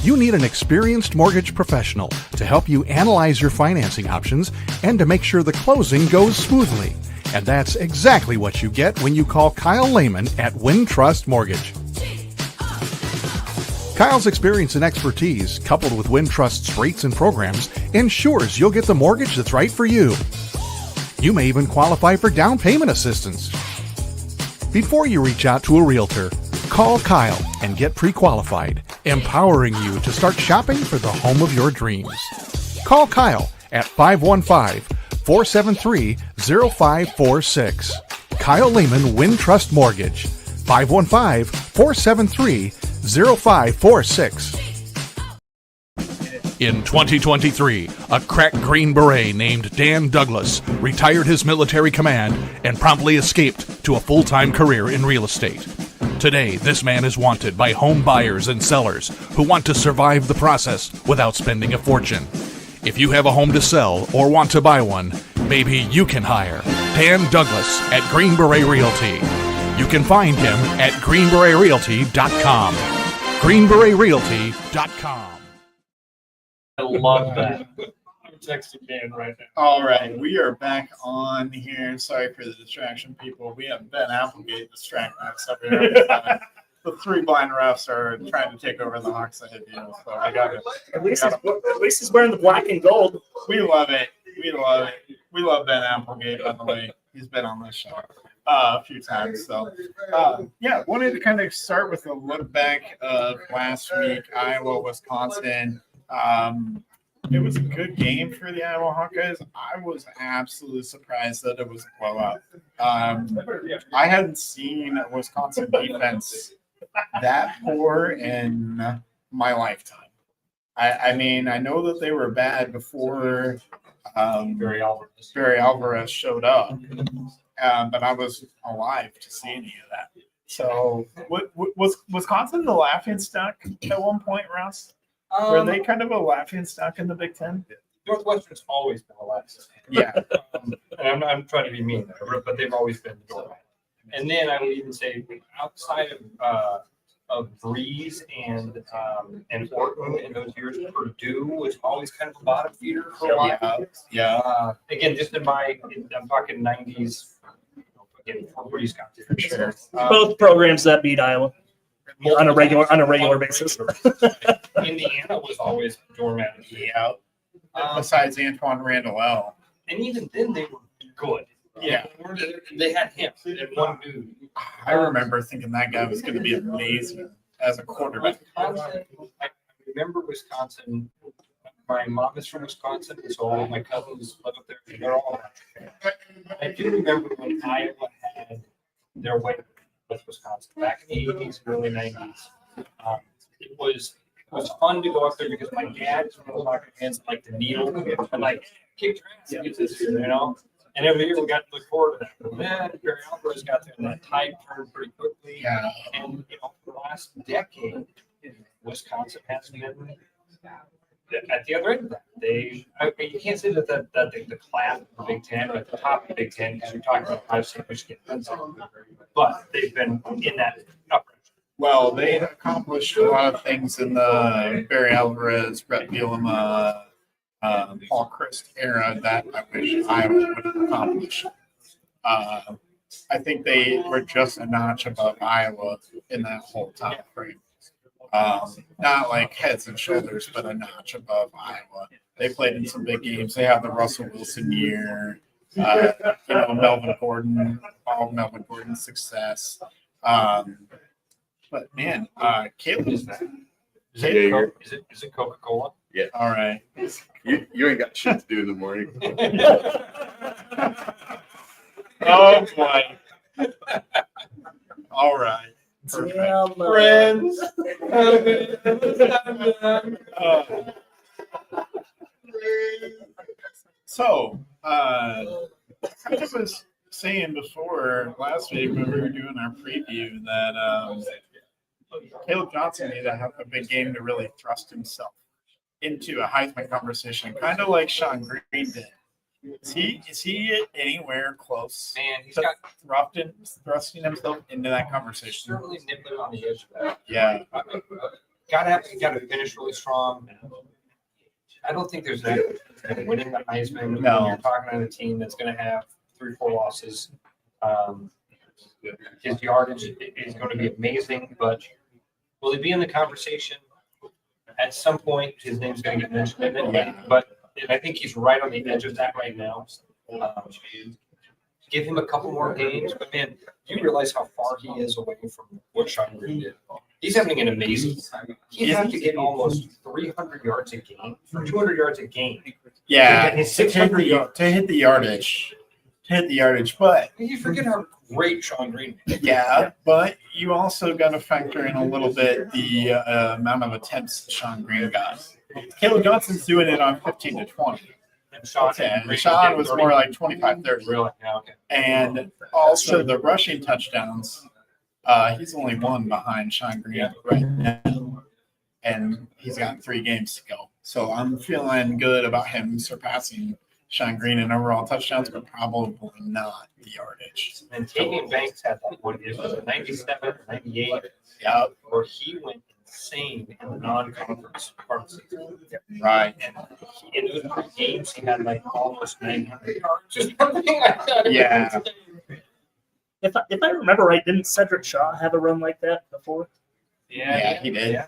you need an experienced mortgage professional to help you analyze your financing options and to make sure the closing goes smoothly. And that's exactly what you get when you call Kyle Lehman at Wintrust Mortgage. Kyle's experience and expertise, coupled with Wintrust's rates and programs, ensures you'll get the mortgage that's right for you. You may even qualify for down payment assistance. Before you reach out to a realtor, call Kyle and get pre-qualified, empowering you to start shopping for the home of your dreams. Call Kyle at 515-473-0546. Kyle Lehman Wintrust Mortgage, 515-473-0546. In 2023, a crack Green Beret named Dan Douglas retired his military command and promptly escaped to a full-time career in real estate. Today, this man is wanted by home buyers and sellers who want to survive the process without spending a fortune. If you have a home to sell or want to buy one, maybe you can hire Dan Douglas at Green Beret Realty. You can find him at greenberetrealty.com. greenberetrealty.com. I love that. I'm texting Dan right now. All right, we are back on here. Sorry for the distraction, people. We have Ben Applegate distracting us up here. The three blind refs are trying to take over the Hawks ahead deal. So I got it. At least he's wearing the black and gold. We love it. We love it. We love Ben Applegate, by the way. He's been on this show a few times. So, yeah, wanted to kind of start with a look back of last week, Iowa, Wisconsin. It was a good game for the Iowa Hawkeyes. I was absolutely surprised that it was a blowout. I hadn't seen a Wisconsin defense that poor in my lifetime. I mean, I know that they were bad before Barry Alvarez. Barry Alvarez showed up, but I was alive to see any of that. So, was Wisconsin the laughingstock at one point, Ross? Were they kind of a laughingstock in the Big Ten? Northwestern's always been a last. Yeah. And I'm trying to be mean there, but they've always been the doormat. And then I would even say outside of Breeze and Orton in those years. Purdue was always kind of a bottom feeder for a while. Again, just I'm talking 90s. Again, before Breeze got there. For sure. Both programs that beat Iowa on a regular basis. Indiana was always a doormat. Yeah. Besides Antoine Randall. And even then, they were good. Yeah. They had him and one dude. I remember thinking that guy was going to be amazing as a quarterback. Wisconsin, I remember Wisconsin. My mom is from Wisconsin, so all of my cousins live up there. They're all I do remember when Iowa had their way with Wisconsin back in the 80s, early 90s. It was fun to go up there because my dad was one of the soccer fans like the needle and like kick your ass, you know. And every year we got to look forward to that. But then Barry Alvarez got there and that tide turned pretty quickly. Yeah. And for the last decade, Wisconsin has been at the other end of that. You can't say that the class of the Big Ten, but the top of the Big Ten, because you're talking about Ohio State, Michigan, but they've been in that upper. Well, they accomplished a lot of things in the Barry Alvarez, Brett Bielema, Paul Chryst era that I wish Iowa would have accomplished. I think they were just a notch above Iowa in that whole time frame. Not like heads and shoulders, but a notch above Iowa. They played in some big games. They had the Russell Wilson year, Melvin Gordon, all Melvin Gordon's success. But man, Caleb Is it Coca-Cola? Yeah. All right. You ain't got shit to do in the morning. Oh boy. All right. Perfect. Friends. So, I was saying before last week when we were doing our preview that Caleb Johnson needed to have a big game to really thrust himself into a Heisman conversation, kind of like Sean Green did. Is he anywhere close? Man, he's to got thrusting himself into that conversation? certainly nibbling on the edge of that. Yeah. Got to finish really strong. I don't think there's that winning the Heisman. No. When you're talking on a team that's going to have 3-4 losses. His yardage is going to be amazing, but will he be in the conversation? At some point, his name's going to get mentioned in it. Yeah. But I think he's right on the edge of that right now. Give him a couple more games, but man, do you realize how far he is away from what Sean Green did? He's having an amazing time. He's having to get almost 300 yards a game, for 200 yards a game. Yeah. His 600 yards. To hit the yardage. But You forget how great Sean Green is. yeah, but you also got to factor in a little bit the amount of attempts that Sean Green got. Caleb Johnson's doing it on 15 to 20. And Sean, Sean was more like 25, 30. Really? Yeah, okay. And also the rushing touchdowns, he's only one behind Sean Green right now. And he's got 3 games to go. So I'm feeling good about him surpassing Sean Green in overall touchdowns, but probably not the yardage. And Tavian Banks had that one. It was a 97 or 98. Yeah, Where he went insane in the non-conference part of the season. right. And in those 3 games, he had like almost 900 yards or something like that. Yeah. If I remember right, didn't Cedric Shaw have a run like that before? Yeah, he did. Yeah.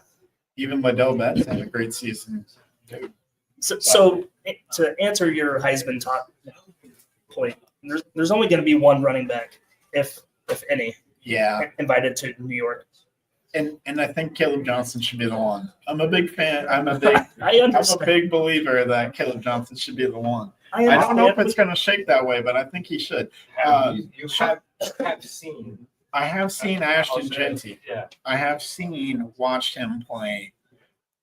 Even Liddell Betts had a great season. So to answer your Heisman talk point, there's only going to be one running back, if any, Yeah. invited to New York. And I think Caleb Johnson should be the one. I'm a big fan. I'm a big I understand. believer that Caleb Johnson should be the one. I I don't know if understand. it's going to shake that way, but I think he should. You have seen. I have seen Ashton Genty. Yeah. I have watched him play.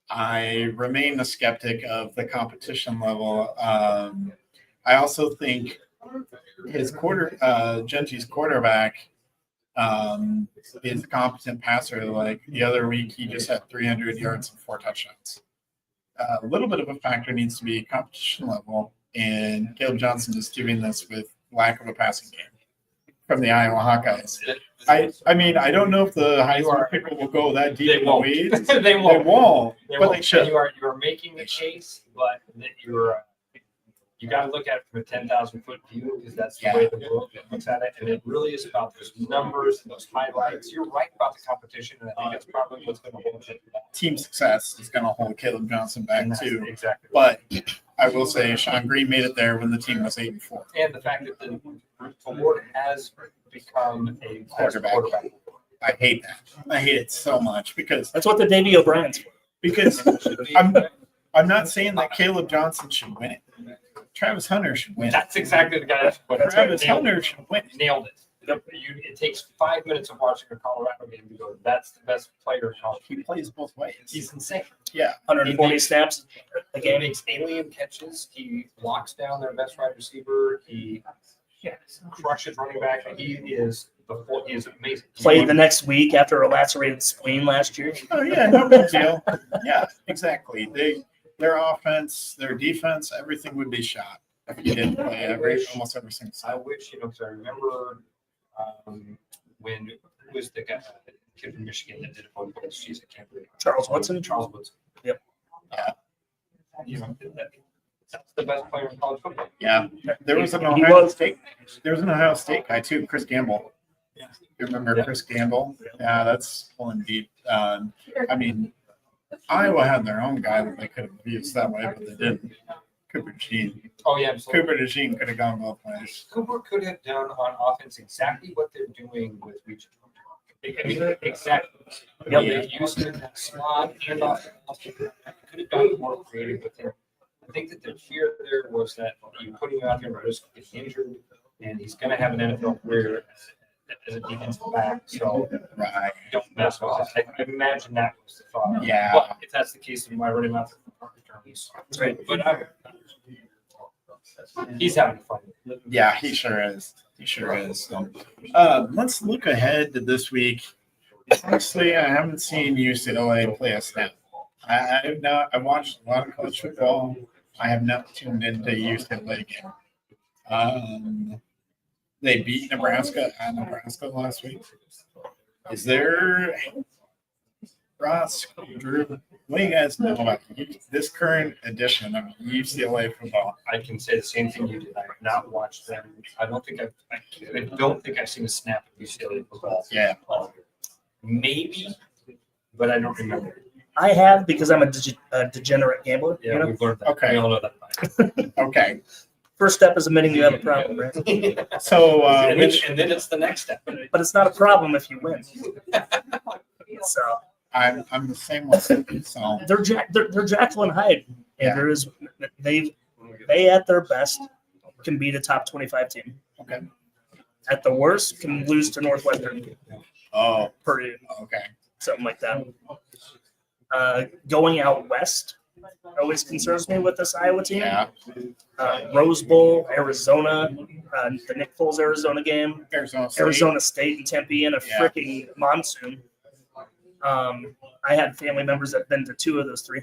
I remain a skeptic of the competition level. I also think his Genty's quarterback is a competent passer. Like the other week, he just had 300 yards and 4 touchdowns. A little bit of a factor needs to be competition level, and Caleb Johnson is doing this with lack of a passing game from the Iowa Hawkeyes. I mean, I don't know if the Heisman people will go that deep They in the won't. weeds. They They won't. won't, They but won't. they should. You are making the case, but that you got to look at it from a 10,000-foot view because that's the way the world looks at it, and it really is about those numbers and those highlights. You're right about the competition, and I think that's probably what's going to hold it back. Team success is going to hold Caleb Johnson back And that's too. exactly. But I will say Sean Green made it there when the team was 8-4. And the fact that the award has become a Quarterback. I hate that. I hate it so much because That's what the Davy O'Brien's for. I'm not saying that Caleb Johnson should win it. Travis Hunter should win it. That's exactly the guy that's Travis Hunter should win it. nailed it. It takes 5 minutes of watching a Colorado game to go, that's the best player in college. He plays both ways. He's insane. Yeah. 140 snaps a He game. makes alien catches. He locks down their best wide receiver. He crushes running back. He is amazing. Played the next week after a lacerated spleen last year. Oh yeah, no big deal. Yeah, exactly. Their offense, their defense, everything would be shot if you didn't play almost every single I snap. wish, because I remember when who was the guy, the kid from Michigan that did it both ways. Jeez, I can't believe it. Charles Woodson. Charles Woodson. Yep. That's the best player in college football. Yeah, there was an He Ohio was. State. There was an Ohio State guy too, Chris Gamble. Yeah. You remember Yeah. Chris Gamble? Yeah, that's pulling deep. I mean, Iowa had their own guy that they could have used that way, but they didn't. Cooper DeJean. Oh yeah, absolutely. Cooper DeJean could have gone both ways. Cooper could have done on offense exactly what they're doing with Reach. I mean, exactly. Yep. They used him in that slot and off. Could have done more creative with him. I think that the fear there was that you putting him out there at risk of getting injured, and he's going to have an NFL career as a defensive back. So Right. don't mess with it. I imagine that was the thought. Yeah. But if that's the case, then why run him out for terms? Right. But he's having fun. Yeah, he sure is. He sure is. So, let's look ahead to this week. Honestly, I haven't seen UCLA play a snap. I've watched a lot of college football. I have not tuned into UCLA game. They beat Nebraska at Nebraska last week. Is there, Ross, Drew, what do you guys know about this current edition of UCLA football? I can say the same thing you did. I have not watched them. I don't think I've seen a snap of UCLA football. Yeah. Maybe, but I don't remember. I have because I'm a degenerate gambler. Yeah, You know? we've learned that. Okay. We all know that. Okay. First step is admitting you have a problem, right? So, and then it's the next step. But it's not a problem if you win. So I'm the same one. So, they're Jekyll and Hyde. Yeah. And there is they at their best can beat a top 25 team. okay. At the worst, can lose to Northwestern, Oh, Purdue, okay. something like that. Going out west always concerns me with this Iowa team. Yeah. Rose Bowl, Arizona, the Nick Foles Arizona game, Arizona State. State and Tempe in a Yeah. freaking monsoon. I had family members that have been to two of those three.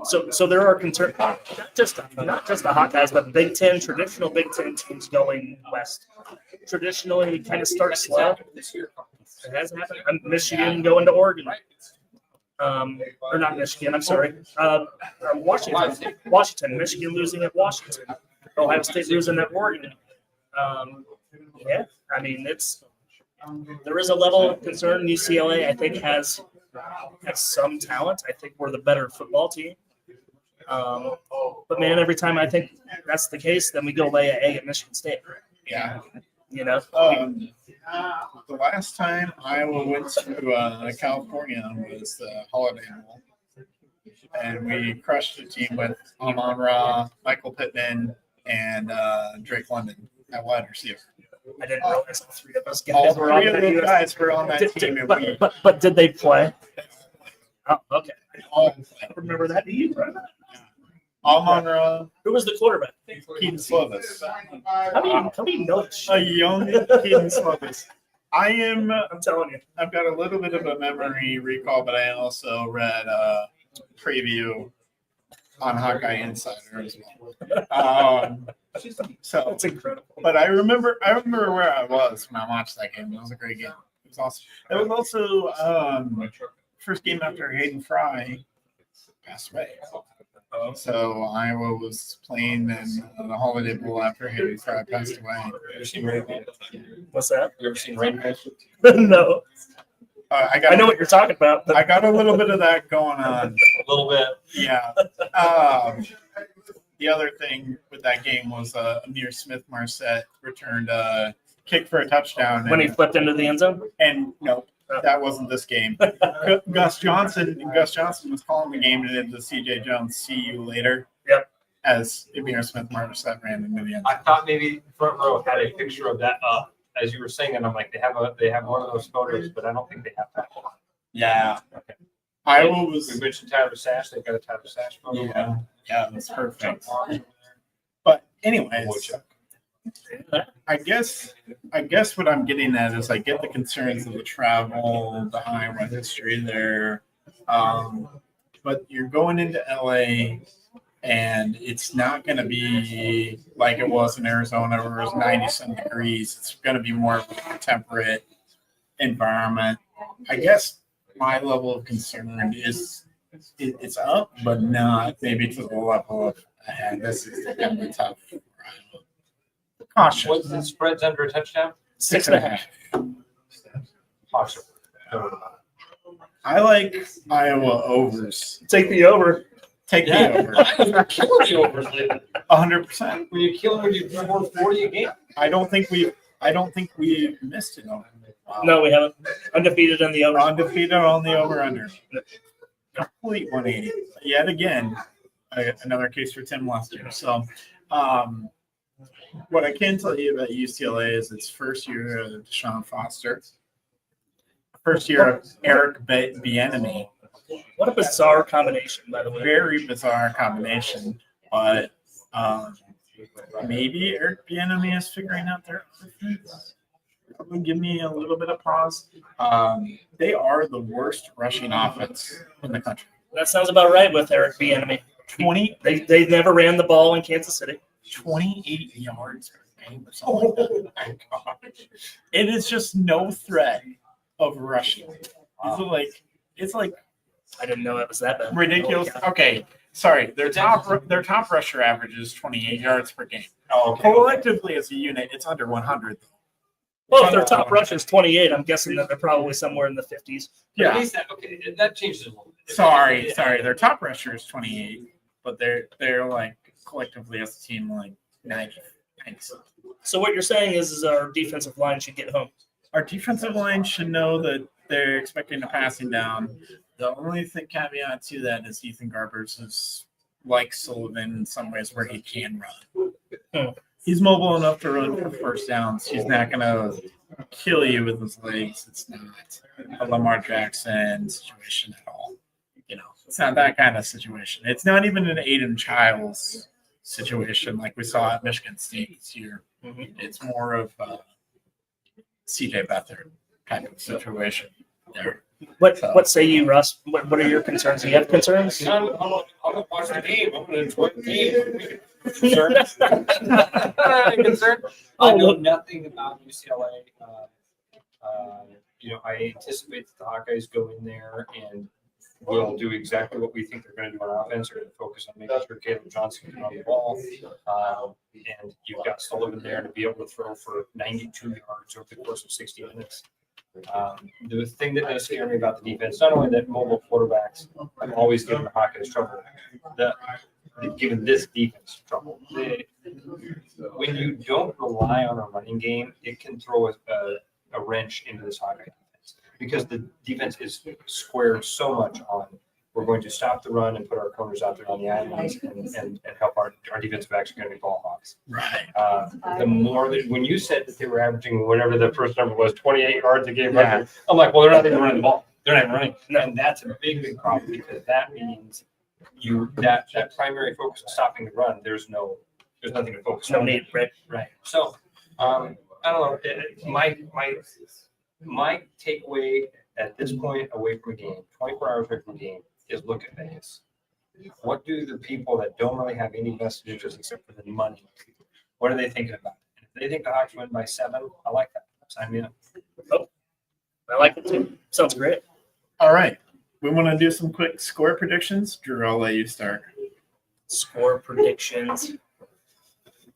So there are concerns, not just the Hawkeyes, but traditional Big Ten teams going west. Traditionally, kind of start slow. This year. It hasn't happened. Michigan going to Oregon. Or not Michigan, I'm sorry. Washington. Michigan losing at Washington. Ohio State losing at Oregon. Yeah, I mean, there is a level of concern. UCLA, I think, has some talent. I think we're the better football team. But man, every time I think that's the case, then we go lay an egg at Michigan State. Yeah. You know? The last time Iowa went to California was the Holiday Bowl. And we crushed the team with Amon-Ra, Michael Pittman, and Drake London at wide receiver. I didn't realize all three of those All guys were on three of that those US. guys were on that team. And we But did they play? Oh, okay. all I remember that. Do you, Brian? Amon-Ra, Who was the quarterback? Keaton Slovis. How do you know this shit? A young Keaton Slovis. I'm telling you. I've got a little bit of a memory recall, but I also read a preview on Hawkeye Insider as well. So That's incredible. but I remember where I was when I watched that game. It was a great game. It was awesome. It was also first game after Hayden Fry passed away. So Iowa was playing in the Holiday Bowl after Hayden Fry passed away. You ever seen Rain Man? What's that? You ever seen Rain Man? No. I know what you're talking about. But I got a little bit of that going on. A little bit. Yeah. The other thing with that game was Amir Smith-Marset returned a kick for a touchdown. when he flipped into the end zone? And no, that wasn't this game. Gus Johnson was calling the game and it was CJ Jones, see you later. Yep. As Amir Smith-Marset ran into the end I zone. thought maybe front row had a picture of that up as you were saying, and I'm like, they have one of those photos, but I don't think they have that one. Yeah. Okay. Iowa We was, mentioned Tyler Sash. They've got a Tyler Sash photo. yeah, that's perfect. But anyways, Woodchuck. I guess what I'm getting at is I get the concerns of the travel, the Iowa history there, but you're going into LA, and it's not going to be like it was in Arizona where it was 90-some degrees. It's going to be more of a temperate environment. I guess my level of concern is it's up, but not maybe to the level of ahead. This is going to be tough. Caution. What's the spreads under a touchdown? 6.5. Caution. I like Iowa overs. Take the over. Take the over. You're killing the overs lately. 100%. When you kill them, when you score 40 a game. I don't think we've missed an over. Wow. No, we haven't. Undefeated in the We're over. undefeated on the over under. Complete 180. Yet again, another case for Tim Lester. So, what I can tell you about UCLA is its first year of Deshaun Foster, first year of Eric Bieniemy. What a bizarre combination, by the way. Very bizarre combination, but maybe Eric Bieniemy is figuring out their offense. That would give me a little bit of pause. They are the worst rushing offense in the country. That sounds about right with Eric Bieniemy. 20, They never ran the ball in Kansas City. 28 yards per game or something like that. Oh my gosh. It is just no threat of rushing. It's like I didn't know it was that bad. ridiculous. Okay, sorry. Their top rusher average is 28 yards per game. Oh, okay. Collectively as a unit, it's under 100. Well, if their top rush is 28, I'm guessing that they're probably somewhere in the 50s. But at Yeah. least that changes a little bit. Sorry. Their top rusher is 28, but they're like collectively as a team like 90 something. So what you're saying is our defensive line should get home. Our defensive line should know that they're expecting a passing down. The only caveat to that is Ethan Garbers is like Sullivan in some ways where he can run. He's mobile enough to run for first downs. He's not going to kill you with his legs. It's not a Lamar Jackson situation at all. It's not that kind of situation. It's not even an Aiden Childs situation like we saw at Michigan State this year. It's more of a CJ Beathard kind of situation there. What say you, Russ? What are your concerns? Do you have concerns? I'm going to watch the game. I'm going to enjoy the game. Concerned? Concerned? I know nothing about UCLA. I anticipate that the Hawkeyes go in there and will do exactly what we think they're going to do on offense. They're going to focus on making sure Caleb Johnson can run the ball. And you've got Sullivan there to be able to throw for 92 yards over the course of 60 minutes. The thing that does scare me about the defense, not only that mobile quarterbacks have always given the Hawkeyes trouble, they've given this defense trouble. When you don't rely on a running game, it can throw a wrench into this Hawkeye defense because the defense is squared so much on we're going to stop the run and put our corners out there on the islands and help our defensive backs are going to be ball hawks. Right. The more that when you said that they were averaging whatever the first number was, 28 yards a game, Yeah. I'm like, well, they're not even running the ball. They're not even running. And that's a big problem because that means that primary focus of stopping the run, there's nothing to focus No on. need, right? Right. So, I don't know. My takeaway at this point away from a game, 24 hours away from a game, is look at Vegas. what do the people that don't really have any vested interest except for the money, what are they thinking about? And if they think the Hawks win by 7, I like that. Sign me up. I like it too. Sounds great. All right. We want to do some quick score predictions. Drew, I'll let you start. Score predictions.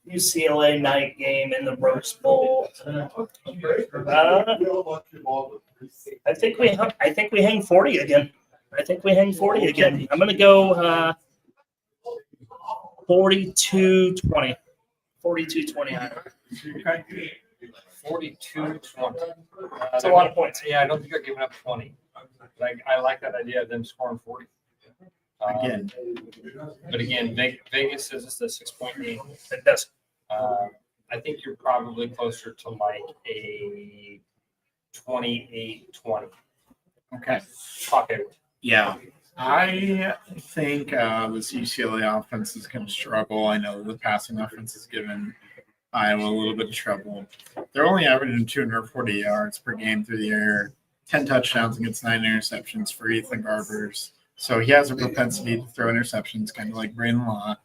UCLA night game in the Rose Bowl. I think we hang 40 again. I'm gonna go 42-20. 42-20. Okay. 42-20. That's a lot of points. Yeah, I don't think they're giving up 20. Like, I like that idea of them scoring 40. Again. But again, Vegas says it's a 6-point game. It does. I think you're probably closer to like a 28-20. Okay. Pocket. Yeah. I think this UCLA offense is going to struggle. I know the passing offense has given Iowa a little bit of trouble. They're only averaging 240 yards per game through the air, 10 touchdowns against 9 interceptions for Ethan Garbers. So he has a propensity to throw interceptions, kind of like Brandon Locke.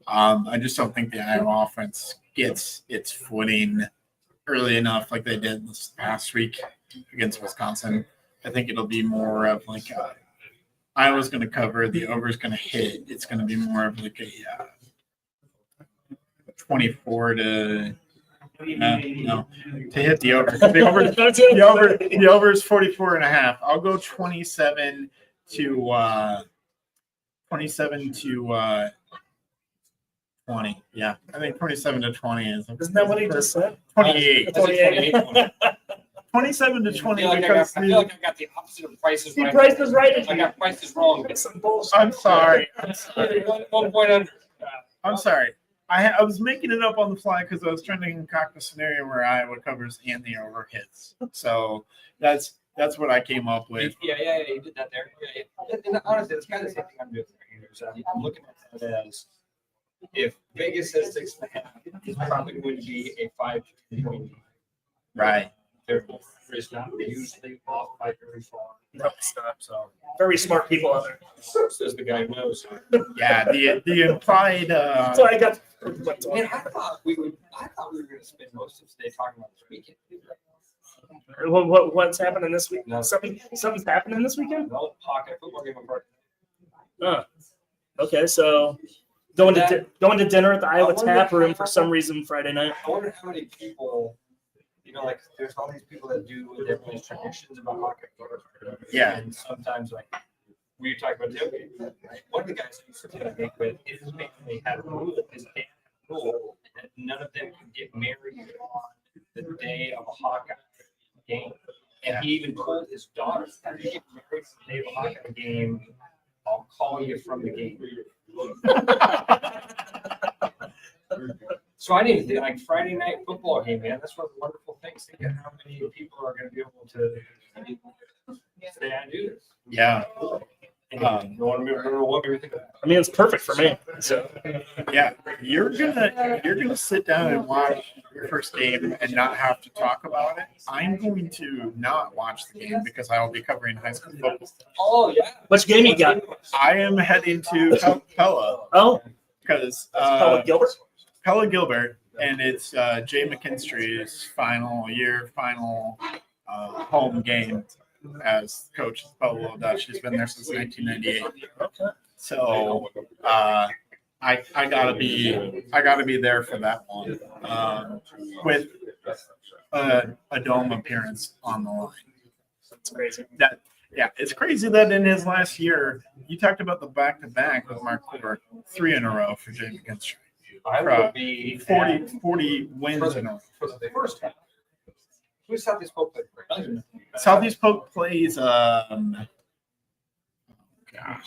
I just don't think the Iowa offense gets its footing early enough like they did this past week against Wisconsin. I think it'll be more of like Iowa's going to cover, the over's going to hit. It's going to be more of like a 24 to no to hit the over. The over is 44.5. I'll go 27 to 20. Yeah, I think 27 to 20 is. Isn't that what he just said? 28. 28. 27 to 20 I because feel like I got the opposite of prices The right. price is right. I got prices wrong. It's some bullshit. I'm sorry. 1 point under. I'm sorry. I was making it up on the fly because I was trying to concoct a scenario where Iowa covers and the over hits. So that's what I came up with. Yeah, you did that there. Yeah. And honestly, it's kind of the same thing I'm doing here. I'm looking at it as if Vegas says 6.5, it's probably going to be a 5 point. Right. It's not usually off by very far. No, it's not. So Very smart people out there. says the guy who knows. Yeah. The implied. So I got. Man, I thought we were going to spend most of today talking about this weekend. What's happening this week? No. Something's happening this weekend? No pocket football game apart. Okay, so going to dinner at the Iowa Tap Room for some reason Friday night. I wonder how many people, like there's all these people that do these traditions about hockey. Yeah. And sometimes like we talk about tailgate. Right? One of the guys who used to tailgate with his family had a rule, his dad had a rule that none of them could get married on the day of a Hawkeye game. And he even told his daughter, if you get married on the day of a Hawkeye game, I'll call you from the game. So I didn't think like Friday night football game, man. That's one of the wonderful things. Think of how many people are going to be able to say I do this. Yeah. You want to remember what we think of that? I mean, it's perfect for me. So Yeah. You're gonna sit down and watch your first game and not have to talk about it. I'm going to not watch the game because I will be covering high school football. Oh yeah. which game you got? I am heading to Pella Oh, because Paula Gilbert. Pella Gilbert, and it's Jay McKinstry's final home game as coach of Pella Dutch. She's been there since 1998. Okay. So I gotta be there for that one with a dome appearance on the line. That's crazy. It's crazy that in his last year, you talked about the back-to-back with Mark Cooper, 3 in a row for Jay McKinstry. I will be 40 wins for in a row. the first half. Who's Southeast Polk play? Southeast Polk plays. Doesn't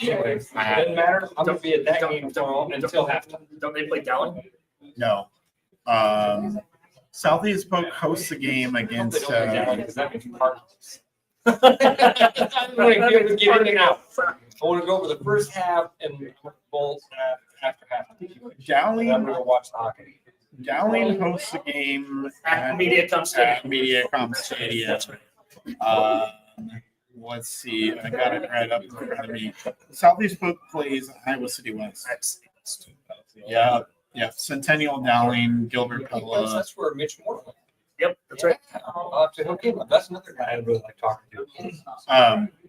matter. I'm gonna be at that game until halftime. Don't they play Dowling? No. Southeast Polk hosts a game against. Because that means Cardinals. I'm going to get in and out. I want to go over the first half and both after half. Dowling. I'm going to watch hockey. Dowling hosts a game At MediaCom Stadium. At MediaCom Stadium. let's see. I got it right up in front of me. Southeast Book plays Iowa City West. Yeah, yeah. Centennial Dowling, Gilbert Pella. That's where Mitch Moore went. Yep, that's right. I'll have to hook him up. That's another guy I really like talking to.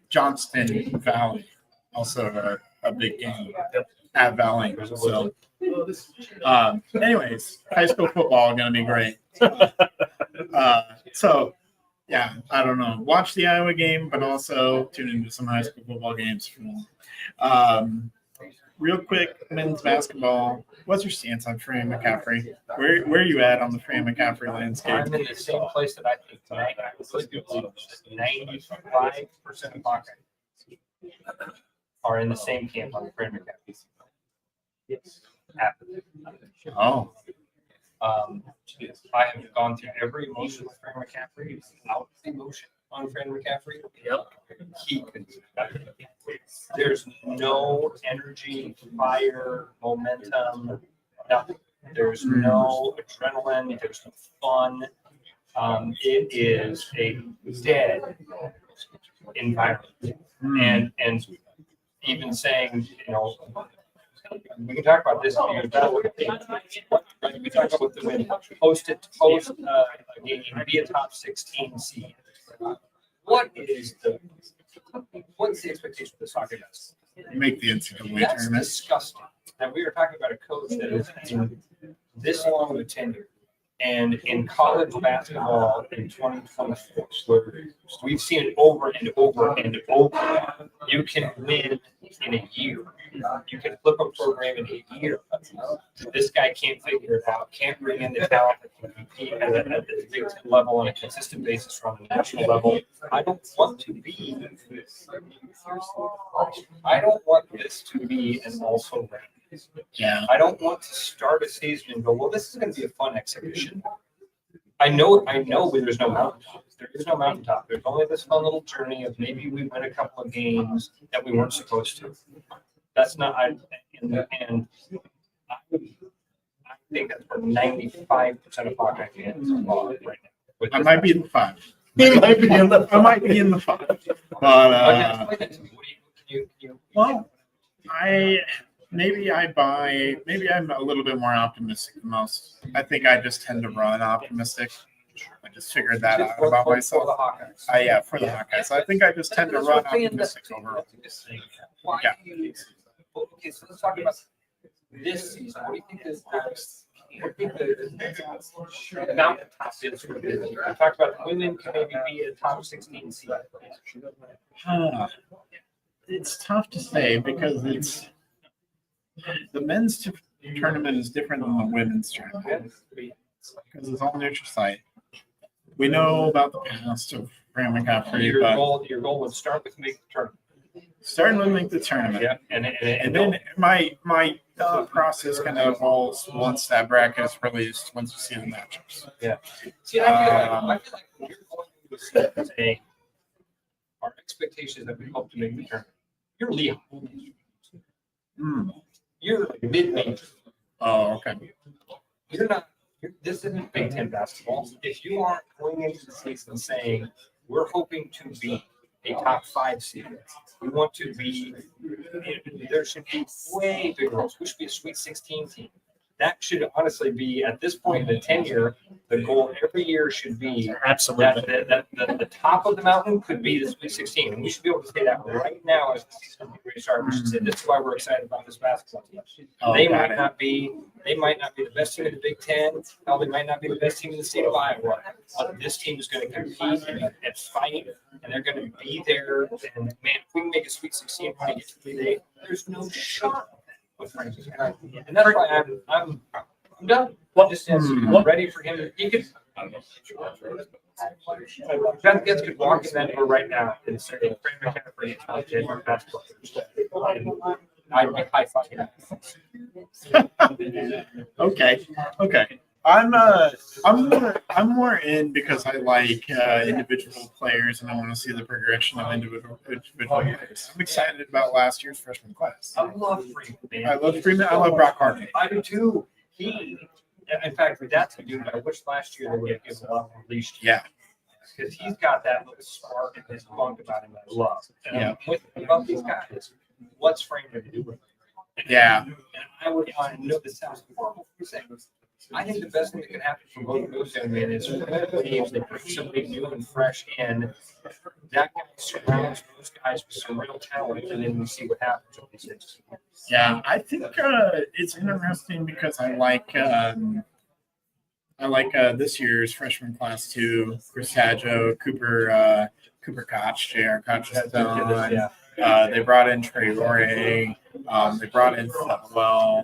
Johnston Valley, also a big game at Valley. So, anyways, high school football going to be great. So, yeah, I don't know. Watch the Iowa game, but also tune into some high school football games. Real quick, men's basketball. What's your stance on Fran McCaffrey? Where are you at on the Fran McCaffrey landscape? I'm in the same place that I think tonight. I really do believe that 95% of Hawkeyes are in the same camp on Fran McCaffrey. Yes. Oh, I have gone through every emotion with Fran McCaffrey without the emotion on Fran McCaffrey. Yep. He could. There's no energy, fire, momentum, nothing. There's no adrenaline. There's no fun. It is a dead environment. And even saying, we can talk about this. We talk about what the win post a game, be a top 16 seed. What's the expectation of the soccer guys? make the NCAA That's tournament. disgusting. And we were talking about a coach that is in this long of a tenure. And in college basketball in 2024, where we've seen it over and over and over. You can win in a year. You can flip a program in a year. This guy can't figure it out, can't bring in the talent that can compete at the Big Ten level on a consistent basis from the national level. I don't want this to be an also ran. Yeah. I don't want to start a season and go, well, this is going to be a fun exhibition. I know there's no mountaintop. There is no mountaintop. There's only this fun little journey of maybe we win a couple of games that we weren't supposed to. That's not, I think that's where 95% of Hawkeye fans are right now. I might be in the five. He might be in the. I might be in the five. But well, maybe I'm a little bit more optimistic than most. I think I just tend to run optimistic. I just figured that out about myself. For the Hawkeyes. Yeah, for the Hawkeyes. I think I just tend to run optimistic overall. Yeah. Okay, so let's talk about this season. What do you think is what do you think the mountaintop is for this year? We talked about women can maybe be a top 16 seed. It's tough to say because the men's tournament is different than the women's tournament because it's all neutral site. We know about the past of Fran McCaffrey, Your but goal would start with make the tournament. starting to make the tournament. Yeah, And then my thought process kind of evolves once that bracket is released, once you see the matchups. Yeah. See, I feel like you're going to say our expectations that we hope to make the tournament. You're Lehigh. You're mid-major. Oh, okay. You're not. This isn't Big Ten basketball. If you aren't going into the season saying we're hoping to be a top 5 seed, we want to be. There should be way bigger goals. We should be a Sweet 16 team. That should honestly be at this point in the tenure. The goal every year should be Absolutely. that the top of the mountain could be the Sweet 16, and we should be able to say that right now as the season starts. We should say this is why we're excited about this basketball team. They might not be the best team in the Big Ten. Hell, they might not be the best team in the state of Iowa. But this team is going to compete and fight, and they're going to be there. And man, if we can make a Sweet 16 when we get to Elite 8, there's no shot. And that's why I'm done. I'm ready for him. He could. Ben Gibbs could walk in that door right now and say, "Fran McCaffrey, basketball." I'd be high-fiving. Okay. I'm more in because I like individual players and I want to see the progression of individual players. I'm excited about last year's freshman class. I love Freeman, man. I love Freeman. I love Brock Harvey. I do too. In fact, for that to do, I wish last year they would have given a lot more leash. Yeah. because he's got that little spark in his funk about him that I love. And Yeah. I'm with about these guys. What's Frank going to do with it? Yeah. And I know this sounds horrible for saying this. I think the best thing that can happen for both of those young men is if they bring somebody new and fresh in. That guy surrounds those guys with some real talent, and then we see what happens with these things. Yeah, I think it's interesting because I like this year's freshman class too. Chris Hadjo, Cooper Koch, J.R. Koch is done. Yeah. They brought in Trey Roray. They brought in Well.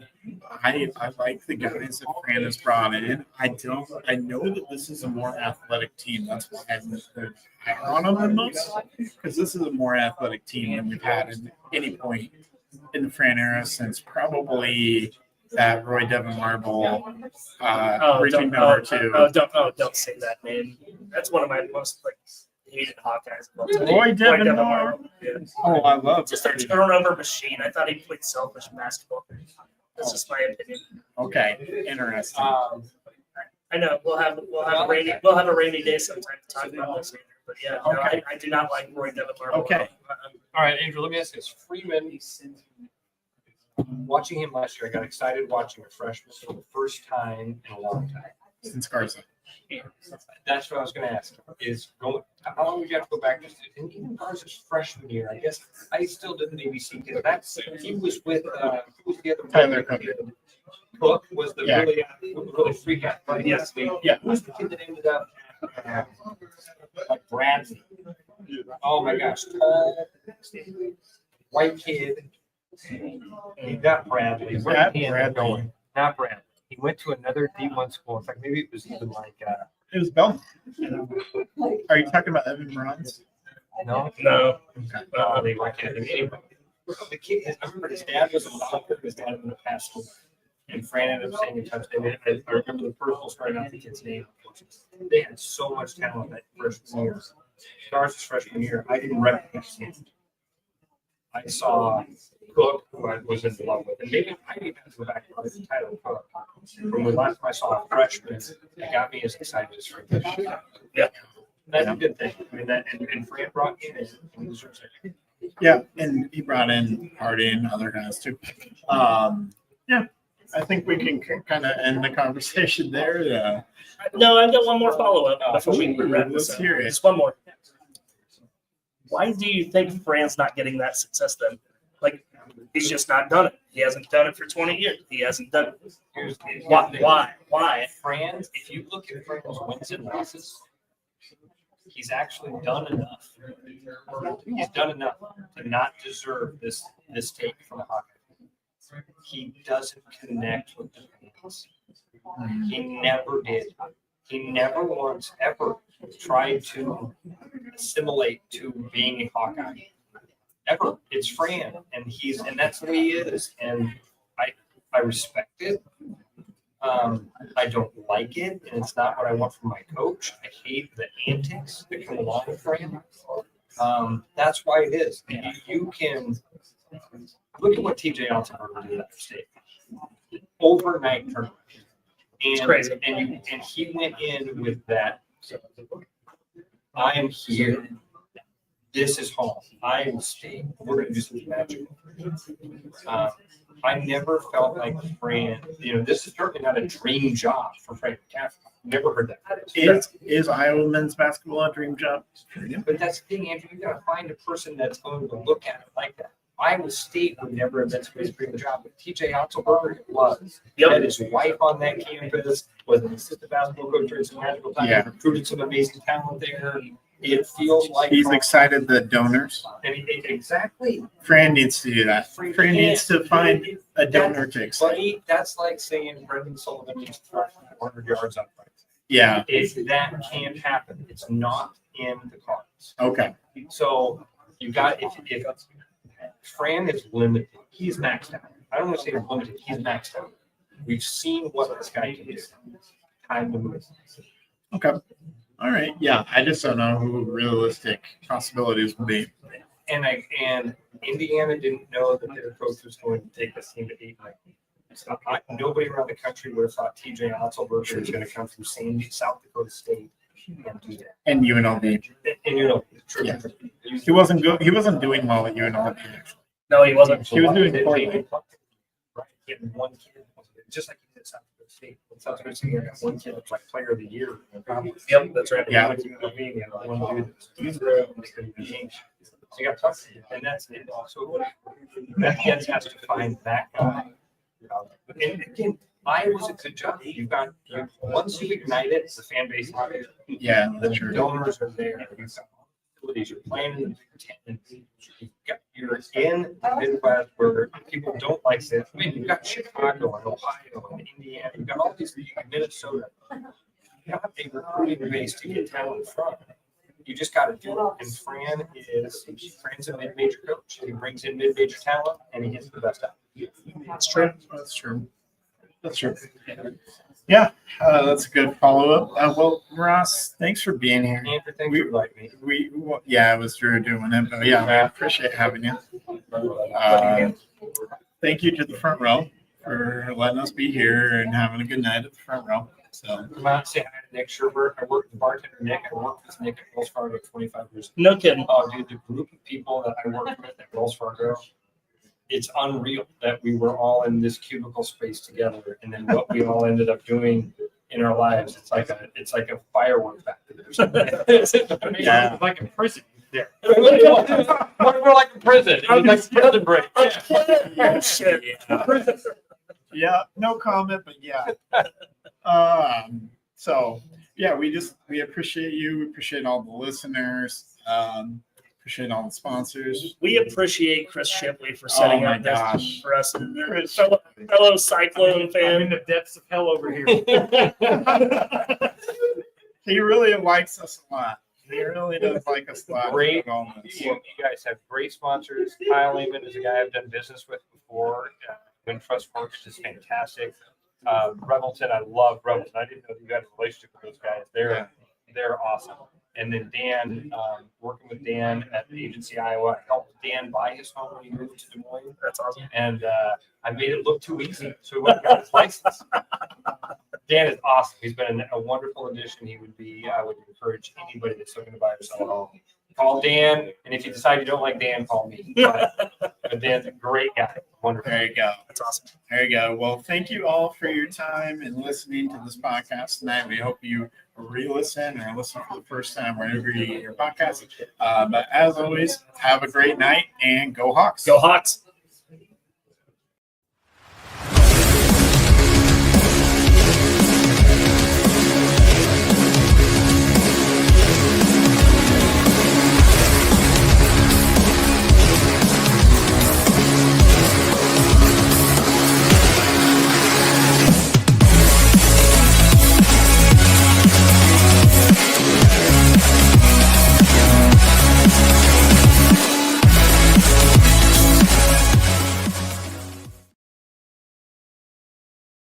I like the guys that Fran has brought in. I know that this is a more athletic team. That's why I'm higher on them than most, because this is a more athletic team than we've had at any point in the Fran era since probably that Roy Devon Marble reaching number 2. Don't say that name. That's one of my most hated Hawkeyes. Roy Devon Marble. Yeah. Oh, I love Just a turnover machine. I thought he played selfish basketball. That's just my opinion. Okay, interesting. I know we'll have a rainy day sometime to talk about this later. But yeah, no, Okay. I do not like Roy Devon Marble. Okay. All right, Andrew, let me ask this. Freeman, watching him last year, I got excited watching a freshman for the first time in a long time. Since Garza. That's what I was going to ask. How long would you have to go back to? And even Garza's freshman year, I guess I still did the ABC because he was with who was the other Tyler Cook. Cook was the Yeah. really freak out. But yes, Yeah. who was the kid that ended up like Bradley? Oh my gosh, tall, white kid. He got Bradley. Where did he end up going? Not Bradley. He went to another D1 school. In fact, maybe it was even like It was Belmont. Are you talking about Evan Bronze? no. They weren't kidding. Anyway, the kid, I remember his dad was a doctor. His dad was in a pastor. And Fran ended up staying in touch. I remember the personal story, not the kid's name. They had so much talent that freshman year. Stars' freshman year, I didn't recognize him. I saw Cook, who I was in love with, and maybe I even have to go back to the title of Cook. From the last time I saw a freshman, it got me as excited as Fran. Yeah. That's a good thing. I mean, and Fran brought him in, and he deserves it. Yeah, and he brought in Hardy and other guys too. Yeah, I think we can kind of end the conversation there. No, I've got one more follow up before we wrap this Let's up. hear it. Just one more. Why do you think Fran's not getting that success then? Like, he's just not done it. He hasn't done it for 20 years. He hasn't done it. Why? Fran, if you look at Fran's wins and losses, he's actually done enough. He's done enough to not deserve this take from the Hawkeyes. He doesn't connect with the fans. He never did. He never once ever tried to assimilate to being a Hawkeye. Ever. It's Fran, and that's the way he is. And I respect it. I don't like it, and it's not what I want from my coach. I hate the antics that come along with Fran. That's why it is. You can look at what TJ Altenberger did at State. Overnight turnaround. It's crazy. And he went in with that. I am here. This is home. I am State. We're going to do something magical. I never felt like Fran, this is certainly not a dream job for Frank McCaffrey. Never heard that. Is Iowa men's basketball a dream job? But that's the thing, Andrew. You got to find a person that's going to look at it like that. Iowa State would never have been somebody's dream job, but TJ Altenberger was. Yep. He had his wife on that campus, was an assistant basketball coach during some magical time, recruited some amazing talent there. It feels like He's excited the donors. And exactly. Fran needs to do that. Fran needs to find a donor to excite. Buddy, that's like saying Brendan Sullivan needs to throw 100 yards on Frank. Yeah. That can't happen. It's not in the cards. Okay. So you got if Fran is limited, he's maxed out. I don't want to say he's limited, he's maxed out. We've seen what this guy can do. Time to move. Okay. All right. Yeah, I just don't know who realistic possibilities would be. And Indiana didn't know that their coach was going to take this team to 8-9. Nobody around the country would have thought TJ Altenberger was going to come from Sandy, South Dakota State can't do that. And UNLV. And you know, true. Yeah. He wasn't good. He wasn't doing well at UNLV. Actually. No, he wasn't. He was doing poorly. Right, getting one kid, just like he did at South Dakota State. South Dakota State got one kid that's like player of the year. Yep, that's right. Yeah. One dude that's couldn't be changed. So you got to talk to him, and that's it. So that kid has to find that guy. And again, Iowa's a good job. Once you ignite it, the fan base is there. Yeah, The that's true. donors are there. You've got facilities. You're playing in the Big Ten. You're in the Midwest where people don't like this. I mean, you've got Chicago and Ohio and Indiana. You've got all these, Minnesota. You have a recruiting base to get talent from. You just got to do it. And Fran's a mid-major coach. He brings in mid-major talent and he gets the best out. That's true. That's true. That's true. Yeah, that's a good follow-up. Well, Ross, thanks for being here. Andrew, thanks for inviting me. Yeah, it was Drew doing it, but yeah, I appreciate having you. Thank you to the front row for letting us be here and having a good night at the front row. So Come out and say hi to Nick Sherbert. I worked with bartender Nick. I worked with Nick at Wells Fargo 25 years. No kidding. Oh, dude, the group of people that I worked with at Wells Fargo, it's unreal that we were all in this cubicle space together, and then what we all ended up doing in our lives. It's like a firework factory or something. Yeah. Like in prison. Yeah. We're like in prison. It's like prison break. Oh, shit. yeah, no comment, but yeah. So yeah, we appreciate you. We appreciate all the listeners. Appreciate all the sponsors. We appreciate Chris Shipley for setting Oh my up this gosh. for us and fellow Cyclone fan. the depths of hell over here. He really likes us a lot. He really does like us a lot. Great. Moments. You guys have great sponsors. Kyle Lehman is a guy I've done business with before. When Trust Works is fantastic. Revelton, I love Revelton. I didn't know you had a relationship with those guys. They're awesome. And then Dan, working with Dan at the agency Iowa, I helped Dan buy his home when he moved to Des Moines. That's awesome. And I made it look too easy, so he went and got his license. Dan is awesome. He's been a wonderful addition. I would encourage anybody that's looking to buy or sell a home. Call Dan, and if you decide you don't like Dan, call me. But Dan's a great guy. Wonderful. There you go. That's awesome. There you go. Well, thank you all for your time and listening to this podcast tonight. We hope you re-listen or listen for the first time whenever you get your podcast. But as always, have a great night and go Hawks. Go Hawks.